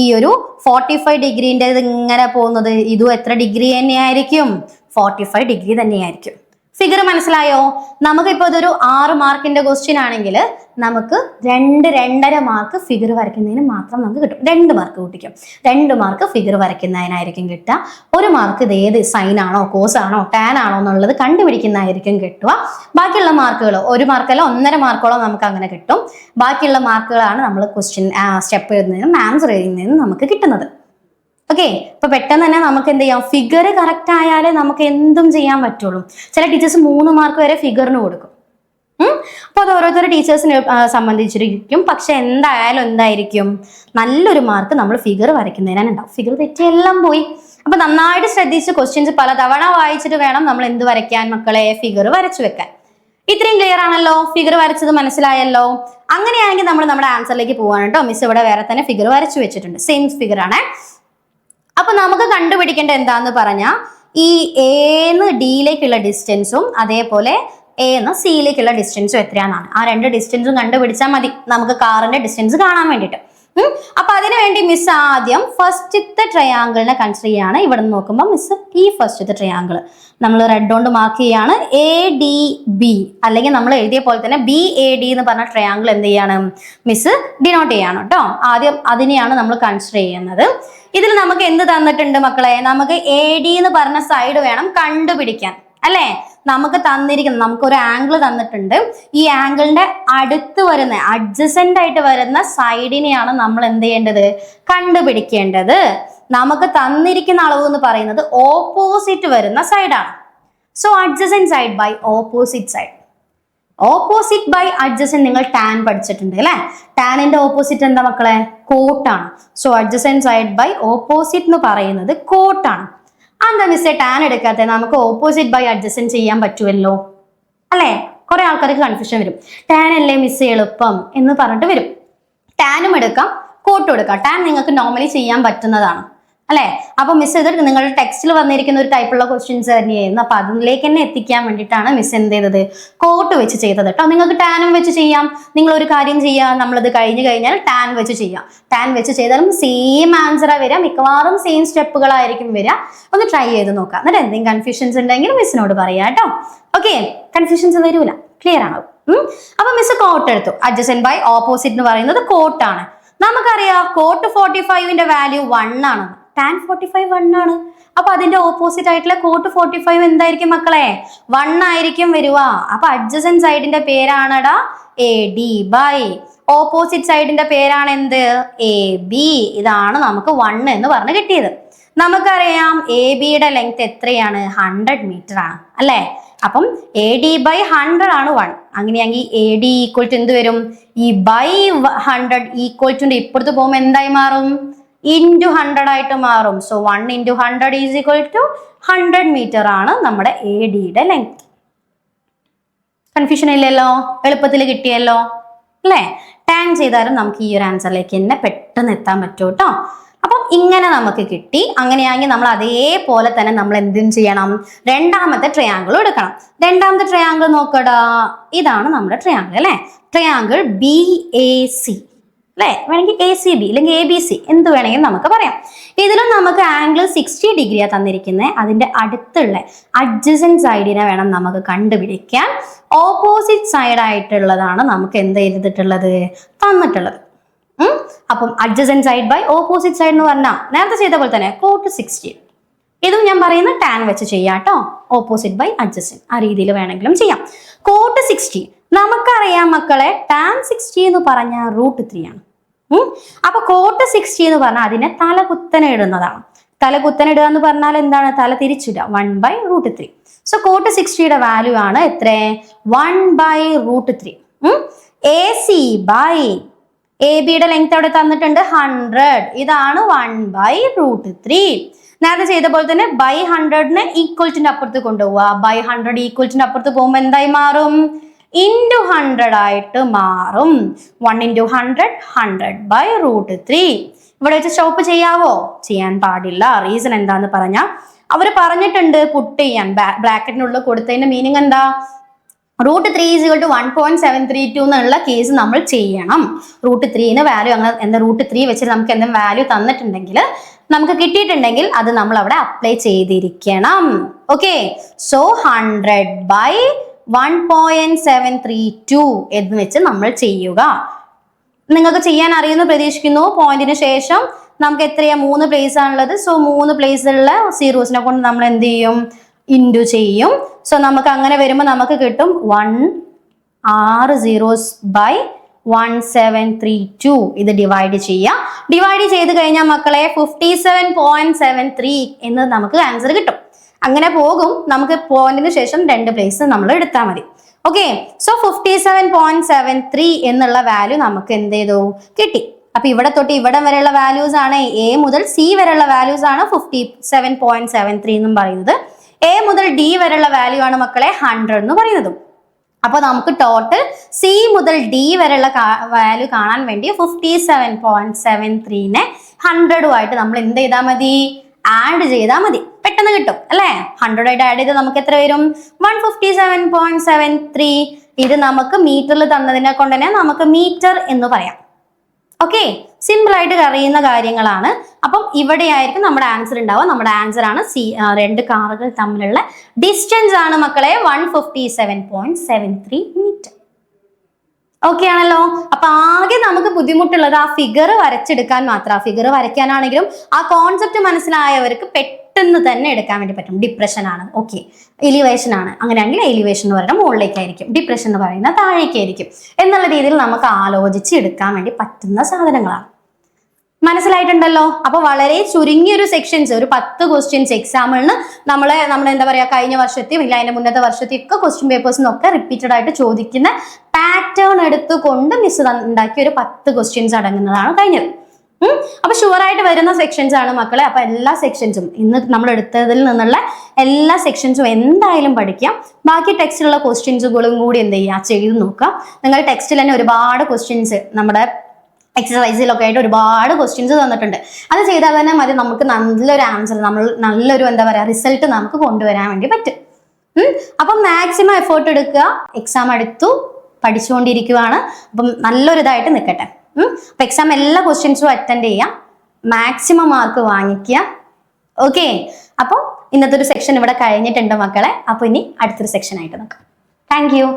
ഈ ഒരു 45 ഡിഗ്രീൻ്റെ ഇങ്ങനെ പോകുന്നത് ഇതും എത്ര ഡിഗ്രി തന്നെയായിരിക്കും? 45 ഡിഗ്രി തന്നെയായിരിക്കും. ഫിഗർ മനസ്സിലായോ? നമുക്കിപ്പോൾ ഇതൊരു 6 മാർക്കിന്റെ ക്വസ്റ്റ്യൻ ആണെങ്കിൽ നമുക്ക് 2-2.5 മാർക്ക് ഫിഗർ വരയ്ക്കുന്നതിന് മാത്രം നമുക്ക് കിട്ടും. 2 മാർക്ക് കൂട്ടിക്കും. 2 മാർക്ക് ഫിഗർ വരയ്ക്കുന്നതിനായിരിക്കും കിട്ടുക. 1 മാർക്ക് ഇത് ഏത് സൈൻ ആണോ, കോസ് ആണോ, ടാൻ ആണോ എന്നുള്ളത് കണ്ടുപിടിക്കുന്നതായിരിക്കും കിട്ടുക. ബാക്കിയുള്ള മാർക്കുകൾ 1 മാർക്കല്ല 1.5 മാർക്കോളം നമുക്ക് അങ്ങനെ കിട്ടും. ബാക്കിയുള്ള മാർക്കുകളാണ് നമ്മൾ ക്വസ്റ്റ്യൻ സ്റ്റെപ്പ് എഴുതുന്നതിനും ആൻസർ എഴുതുന്നതിനും നമുക്ക് കിട്ടുന്നത്. ഓക്കെ, ഇപ്പൊ പെട്ടെന്ന് തന്നെ നമുക്ക് എന്ത് ചെയ്യാം? ഫിഗർ കറക്റ്റ് ആയാലേ നമുക്ക് എന്തും ചെയ്യാൻ പറ്റുള്ളൂ. ചില ടീച്ചേഴ്സ് 3 മാർക്ക് വരെ ഫിഗറിന് കൊടുക്കും. അപ്പൊ അത് ഓരോരുത്തരുടെ ടീച്ചേഴ്സിനെ സംബന്ധിച്ചിരിക്കും. പക്ഷെ എന്തായിരിക്കും? നല്ലൊരു മാർക്ക് നമ്മൾ ഫിഗർ വരയ്ക്കുന്നതിനാണ് ഉണ്ടാവും. ഫിഗർ തെറ്റിയെല്ലാം പോയി. അപ്പൊ നന്നായിട്ട് ശ്രദ്ധിച്ച് ക്വസ്റ്റ്യൻസ് പലതവണ വായിച്ചിട്ട് വേണം നമ്മൾ എന്ത് വരയ്ക്കാൻ മക്കളെ? ഫിഗർ വരച്ചു വെക്കാൻ. ഇത്രയും ക്ലിയർ ആണല്ലോ? ഫിഗർ വരച്ചത് മനസ്സിലായല്ലോ? അങ്ങനെയാണെങ്കിൽ നമ്മൾ നമ്മുടെ ആൻസറിലേക്ക് പോവാണ് കേട്ടോ. മിസ് ഇവിടെ വേറെ തന്നെ ഫിഗർ വരച്ചു വെച്ചിട്ടുണ്ട്. സെയിം ഫിഗർ ആണ്. അപ്പൊ നമുക്ക് കണ്ടുപിടിക്കേണ്ട എന്താന്ന് പറഞ്ഞാൽ ഈ എന്ന് ഡിയിലേക്കുള്ള ഡിസ്റ്റൻസും അതേപോലെ എന്ന് സിയിലേക്കുള്ള ഡിസ്റ്റൻസും എത്രയാണെന്നാണ്. ആ 2 ഡിസ്റ്റൻസും കണ്ടുപിടിച്ചാൽ മതി നമുക്ക് കാറിന്റെ ഡിസ്റ്റൻസ് കാണാൻ വേണ്ടിയിട്ട്. അപ്പൊ അതിനു വേണ്ടി മിസ് ആദ്യം ഫസ്റ്റത്തെ ട്രയാങ്കിളിനെ കൺസിഡർ ചെയ്യാണ്. ഇവിടെ നിന്ന് നോക്കുമ്പോൾ മിസ് ഈ ഫസ്റ്റത്തെ ട്രയാങ്കിൾ നമ്മൾ റെഡ് കൊണ്ട് മാർക്ക് ചെയ്യാണ്. ADB അല്ലെങ്കിൽ നമ്മൾ എഴുതിയ പോലെ തന്നെ BAD എന്ന് പറഞ്ഞ ട്രയാങ്കിൾ എന്ത് ചെയ്യാണ്? മിസ് ഡിനോട്ട് ചെയ്യാണ് കേട്ടോ. ആദ്യം അതിനെയാണ് നമ്മൾ കൺസിഡർ ചെയ്യുന്നത്. ഇതിൽ നമുക്ക് എന്ത് തന്നിട്ടുണ്ട് മക്കളെ? നമുക്ക് AD എന്ന് പറഞ്ഞ സൈഡ് വേണം കണ്ടുപിടിക്കാൻ അല്ലേ? നമുക്ക് തന്നിരിക്കുന്നത്, നമുക്കൊരു ആംഗിൾ തന്നിട്ടുണ്ട്. ഈ ആംഗിളിന്റെ അടുത്ത് വരുന്ന അഡ്ജസന്റ് ആയിട്ട് വരുന്ന സൈഡിനെയാണ് നമ്മൾ എന്ത് ചെയ്യേണ്ടത്? കണ്ടുപിടിക്കേണ്ടത്. നമുക്ക് തന്നിരിക്കുന്ന അളവ് എന്ന് പറയുന്നത് ഓപ്പോസിറ്റ് വരുന്ന സൈഡാണ്. So adjacent side by opposite side. Opposite by adjacent നിങ്ങൾ ടാൻ പഠിച്ചിട്ടുണ്ട് അല്ലെ? ടാനിന്റെ ഓപ്പോസിറ്റ് എന്താ മക്കളെ? കോട്ടാണ്. So adjacent side by opposite എന്ന് പറയുന്നത് കോട്ടാണ്. എന്താ മിസ്സേ ടാൻ എടുക്കാത്ത? നമുക്ക് ഓപ്പോസിറ്റ് ബൈ അഡ്ജസന്റ് ചെയ്യാൻ പറ്റുമല്ലോ അല്ലെ? കുറെ ആൾക്കാർക്ക് കൺഫ്യൂഷൻ വരും. ടാൻ അല്ലേ മിസ്സേ എളുപ്പം എന്ന് പറഞ്ഞിട്ട് വരും. ടാനും എടുക്കാം, കോട്ടും എടുക്കാം. ടാൻ നിങ്ങൾക്ക് നോർമലി ചെയ്യാൻ പറ്റുന്നതാണ് അല്ലെ? അപ്പൊ മിസ് ഇത് നിങ്ങളുടെ ടെക്സ്റ്റിൽ വന്നിരിക്കുന്ന ഒരു ടൈപ്പുള്ള ക്വസ്റ്റ്യൻസ് തന്നെയായിരുന്നു. അപ്പൊ അതിലേക്ക് തന്നെ എത്തിക്കാൻ വേണ്ടിയിട്ടാണ് മിസ് എന്ത് ചെയ്തത്? കോട്ട് വെച്ച് ചെയ്തത് കേട്ടോ. നിങ്ങൾക്ക് ടാനും വെച്ച് ചെയ്യാം. നിങ്ങൾ ഒരു കാര്യം ചെയ്യാം, നമ്മളത് കഴിഞ്ഞു കഴിഞ്ഞാൽ ടാൻ വെച്ച് ചെയ്യാം. ടാൻ വെച്ച് ചെയ്താലും സെയിം ആൻസറാ വരിക, മിക്കവാറും സെയിം സ്റ്റെപ്പുകളായിരിക്കും വരിക. ഒന്ന് ട്രൈ ചെയ്ത് നോക്കാം. എന്നിട്ട് എന്തെങ്കിലും കൺഫ്യൂഷൻസ് ഉണ്ടെങ്കിൽ മിസ്സിനോട് പറയാം കേട്ടോ. ഓക്കെ, കൺഫ്യൂഷൻസ് വരൂല. ക്ലിയർ ആണോ? അപ്പൊ മിസ് കോട്ട് എടുത്തു. അഡ്ജസന്റ് ബൈ ഓപ്പോസിറ്റ് എന്ന് പറയുന്നത് കോട്ടാണ്. നമുക്കറിയാം കോട്ട് 45ന്റെ വാല്യൂ 1 ആണ്. tan 45 1 ആണ്. അപ്പൊ അതിന്റെ ഓപ്പോസിറ്റ് ആയിട്ടുള്ള cot 45 എന്തായിരിക്കും മക്കളെ? 1 ആയിരിക്കും വരുക. അപ്പൊ അഡ്ജസന്റ് സൈഡിന്റെ പേരാണടാ AD ബൈ ഓപ്പോസിറ്റ് സൈഡിന്റെ പേരാണ് എന്ത്? AB. ഇതാണ് നമുക്ക് 1 എന്ന് പറഞ്ഞ് കിട്ടിയത്. നമുക്കറിയാം AB-യുടെ ലെങ്ത് എത്രയാണ്? 100 മീറ്റർ ആണ് അല്ലെ? അപ്പം AD ബൈ 100 ആണ് 1. അങ്ങനെയാണെങ്കിൽ AD ഈക്വൽ ടു എന്ത് വരും? ഈ ബൈ 100 ഈക്വൽ ടു ഇപ്പുറത്ത് പോകുമ്പോൾ എന്തായി മാറും? ഇൻറ്റു 100 ആയിട്ട് മാറും. So 1 into 100 is equal to 100 metre ആണ് നമ്മുടെ AD-യുടെ ലെങ്ത്. കൺഫ്യൂഷൻ ഇല്ലല്ലോ, എളുപ്പത്തിൽ കിട്ടിയല്ലോ അല്ലേ? ടാൻ ചെയ്താലും നമുക്ക് ഈ ഒരു ആൻസറിലേക്ക് തന്നെ പെട്ടെന്ന് എത്താൻ പറ്റും കേട്ടോ. അപ്പം ഇങ്ങനെ നമുക്ക് കിട്ടി. അങ്ങനെയാണെങ്കിൽ നമ്മൾ അതേപോലെ തന്നെ നമ്മൾ എന്തും ചെയ്യണം? രണ്ടാമത്തെ ട്രയാങ്കിൾ എടുക്കണം. രണ്ടാമത്തെ ട്രയാങ്കിൾ നോക്കടാ, ഇതാണ് നമ്മുടെ ട്രയാങ്കിൾ അല്ലെ? ട്രയാങ്കിൾ BAC അല്ലെ? വേണമെങ്കിൽ ACB അല്ലെങ്കിൽ ABC എന്ത് വേണമെങ്കിൽ നമുക്ക് പറയാം. ഇതിലും നമുക്ക് ആംഗിൾ 60 ഡിഗ്രിയാണ് തന്നിരിക്കുന്നത്. അതിന്റെ അടുത്തുള്ള അഡ്ജസന്റ് സൈഡിനെ വേണം നമുക്ക് കണ്ടുപിടിക്കാൻ. ഓപ്പോസിറ്റ് സൈഡ് ആയിട്ടുള്ളതാണ് നമുക്ക് എന്ത് ചെയ്തിട്ടുള്ളത്? തന്നിട്ടുള്ളത്. അപ്പം adjacent side by opposite side എന്ന് പറഞ്ഞാൽ നേരത്തെ ചെയ്ത പോലെ തന്നെ cot 60. ഇതും ഞാൻ പറയുന്ന ടാൻ വെച്ച് ചെയ്യാം കേട്ടോ. ഓപ്പോസിറ്റ് ബൈ അഡ്ജസന്റ് ആ രീതിയിൽ വേണമെങ്കിലും ചെയ്യാം. cot 60 നമുക്കറിയാം മക്കളെ, tan 60 എന്ന് പറഞ്ഞാൽ √3 ആണ്. അപ്പൊ cot 60 എന്ന് പറഞ്ഞാൽ അതിനെ തലകുത്തനെ ഇടുന്നതാണ്. തലകുത്തനെ ഇടുക എന്ന് പറഞ്ഞാൽ എന്താണ്? തല തിരിച്ചിടുക 1/√3. സോ cot 60യുടെ വാല്യൂ ആണ് എത്ര? 1/√3. AC ബൈ AB-യുടെ ലെങ്ത് അവിടെ തന്നിട്ടുണ്ട് 100. ഇതാണ് 1/√3. നേരത്തെ ചെയ്ത പോലെ തന്നെ ബൈ 100നെ ഈക്വൽറ്റിന്റെ അപ്പുറത്ത് കൊണ്ടുപോവുക. ബൈ 100 ഈക്വൽറ്റിന്റെ അപ്പുറത്ത് പോകുമ്പോൾ എന്തായി മാറും? ഇൻറ്റു 100 ആയിട്ട് മാറും. 1 ഇൻറ്റു 100 100/√3. ഇവിടെ വെച്ച് സ്റ്റോപ്പ് ചെയ്യാവോ? ചെയ്യാൻ പാടില്ല. റീസൺ എന്താന്ന് പറഞ്ഞാൽ അവർ പറഞ്ഞിട്ടുണ്ട് പുട്ട് ചെയ്യാൻ. ബ്രാക്കറ്റിനുള്ളിൽ കൊടുത്തതിന്റെ മീനിങ് എന്താ? √3 = 1.732 എന്നുള്ള കേസ് നമ്മൾ ചെയ്യണം. √3ന് വാല്യൂ അങ്ങനെ എന്താ √3 വെച്ച് നമുക്ക് എന്തെങ്കിലും വാല്യൂ തന്നിട്ടുണ്ടെങ്കിൽ, നമുക്ക് കിട്ടിയിട്ടുണ്ടെങ്കിൽ അത് നമ്മൾ അവിടെ അപ്ലൈ ചെയ്തിരിക്കണം. ഓക്കെ, സോ 100/1.732 എന്ന് വെച്ച് നമ്മൾ ചെയ്യുക. നിങ്ങൾക്ക് ചെയ്യാൻ അറിയുമെന്ന് പ്രതീക്ഷിക്കുന്നു. പോയിന്റിന് ശേഷം നമുക്ക് എത്രയാ? 3 പ്ലേസ് ആണുള്ളത്. സോ 3 പ്ലേസിലുള്ള സീറോസിനെ കൊണ്ട് നമ്മൾ എന്ത് ചെയ്യും? ഇൻറ്റു ചെയ്യും. സോ നമുക്ക് അങ്ങനെ വരുമ്പോൾ നമുക്ക് കിട്ടും 1/1732. ഇത് ഡിവൈഡ് ചെയ്യാം. ഡിവൈഡ് ചെയ്ത് കഴിഞ്ഞാൽ മക്കളെ 57.73 എന്ന് നമുക്ക് ആൻസർ കിട്ടും. അങ്ങനെ പോകും. നമുക്ക് പോയിന്റിന് ശേഷം 2 പ്ലേസ് നമ്മൾ എടുത്താൽ മതി. ഓക്കെ, സോ 57.73 എന്നുള്ള വാല്യൂ നമുക്ക് എന്ത് ചെയ്തു? കിട്ടി. അപ്പൊ ഇവിടെ തൊട്ട് ഇവിടെ വരെയുള്ള വാല്യൂസ് ആണ്, A മുതൽ C വരെയുള്ള വാല്യൂസ് ആണ് 57.73 എന്നും പറയുന്നത്. A മുതൽ D വരെയുള്ള വാല്യൂ ആണ് മക്കളെ 100 എന്ന് പറയുന്നത്. അപ്പൊ നമുക്ക് ടോട്ടൽ C മുതൽ D വരെയുള്ള വാല്യൂ കാണാൻ വേണ്ടി 57.73നെ 100 നമ്മൾ എന്ത് ചെയ്താൽ മതി? ആഡ് ചെയ്താൽ മതി. പെട്ടെന്ന് കിട്ടും അല്ലെ? 100 ആയിട്ട് ആഡ് ചെയ്ത് നമുക്ക് എത്ര വരും? 157.73. ഇത് നമുക്ക് മീറ്ററിൽ തന്നതിനെ കൊണ്ട് തന്നെ നമുക്ക് മീറ്റർ എന്ന് പറയാം. ഓക്കെ, സിമ്പിൾ ആയിട്ട് അറിയുന്ന കാര്യങ്ങളാണ്. അപ്പം ഇവിടെ ആയിരിക്കും നമ്മുടെ ആൻസർ ഉണ്ടാവുക. നമ്മുടെ ആൻസർ ആണ് രണ്ട് കാറുകൾ തമ്മിലുള്ള ഡിസ്റ്റൻസ് ആണ് മക്കളെ 157.73 മീറ്റർ. ഓക്കെ ആണല്ലോ. അപ്പൊ ആകെ നമുക്ക് ബുദ്ധിമുട്ടുള്ളത് ആ ഫിഗർ വരച്ചെടുക്കാൻ മാത്രം. ആ ഫിഗർ വരയ്ക്കാനാണെങ്കിലും ആ കോൺസെപ്റ്റ് മനസ്സിലായവർക്ക് പെട്ടെന്ന് തന്നെ എടുക്കാൻ വേണ്ടി പറ്റും. ഡിപ്രഷൻ ആണ്, ഓക്കെ, എലിവേഷൻ ആണ്, അങ്ങനെയാണെങ്കിൽ എലിവേഷൻ എന്ന് പറയുന്നത് മുകളിലേക്കായിരിക്കും, ഡിപ്രഷൻ എന്ന് പറയുന്നത് താഴേക്കായിരിക്കും എന്നുള്ള രീതിയിൽ നമുക്ക് ആലോചിച്ച് എടുക്കാൻ വേണ്ടി പറ്റുന്ന സാധനങ്ങളാണ്. മനസ്സിലായിട്ടുണ്ടല്ലോ. അപ്പൊ വളരെ ചുരുങ്ങിയൊരു സെക്ഷൻസ്, ഒരു 10 ക്വസ്റ്റ്യൻസ് എക്സാമിന് നമ്മൾ എന്താ പറയാ, കഴിഞ്ഞ വർഷത്തെയും ഇല്ല അതിന്റെ മുന്നത്തെ വർഷത്തെയും ഒക്കെ ക്വസ്റ്റ്യൻ പേപ്പേഴ്സിനൊക്കെ റിപ്പീറ്റഡ് ആയിട്ട് ചോദിക്കുന്ന പാറ്റേൺ എടുത്തുകൊണ്ട് മിസ് ഉണ്ടാക്കിയ ഒരു 10 ക്വസ്റ്റ്യൻസ് അടങ്ങുന്നതാണ് കഴിഞ്ഞത്. അപ്പൊ ഷുവറായിട്ട് വരുന്ന സെക്ഷൻസ് ആണ് മക്കളെ. അപ്പൊ എല്ലാ സെക്ഷൻസും ഇന്ന് നമ്മൾ എടുത്തതിൽ നിന്നുള്ള എല്ലാ സെക്ഷൻസും എന്തായാലും പഠിക്കാം. ബാക്കി ടെക്സ്റ്റിലുള്ള ക്വസ്റ്റ്യൻസുകളും കൂടി എന്ത് ചെയ്യുക, ചെയ്ത് നോക്കാം. നിങ്ങൾ ടെക്സ്റ്റിൽ തന്നെ ഒരുപാട് ക്വസ്റ്റ്യൻസ് നമ്മുടെ എക്സസൈസിലൊക്കെ ആയിട്ട് ഒരുപാട് ക്വസ്റ്റ്യൻസ് തന്നിട്ടുണ്ട്. അത് ചെയ്താൽ തന്നെ മതി നമുക്ക് നല്ലൊരു ആൻസർ, നല്ലൊരു എന്താ പറയുക റിസൾട്ട് നമുക്ക് കൊണ്ടുവരാൻ വേണ്ടി പറ്റും. അപ്പം മാക്സിമം എഫേർട്ട് എടുക്കുക. എക്സാം അടുത്തു, പഠിച്ചുകൊണ്ടിരിക്കുകയാണ്. അപ്പം നല്ലൊരു ഇതായിട്ട് നിൽക്കട്ടെ. അപ്പൊ എക്സാം എല്ലാ ക്വസ്റ്റ്യൻസും അറ്റൻഡ് ചെയ്യാം, മാക്സിമം മാർക്ക് വാങ്ങിക്കുക. ഓക്കെ, അപ്പോൾ ഇന്നത്തെ ഒരു സെക്ഷൻ ഇവിടെ കഴിഞ്ഞിട്ടുണ്ട് മക്കളെ. അപ്പൊ ഇനി അടുത്തൊരു സെക്ഷൻ ആയിട്ട് നോക്കാം. Thank you.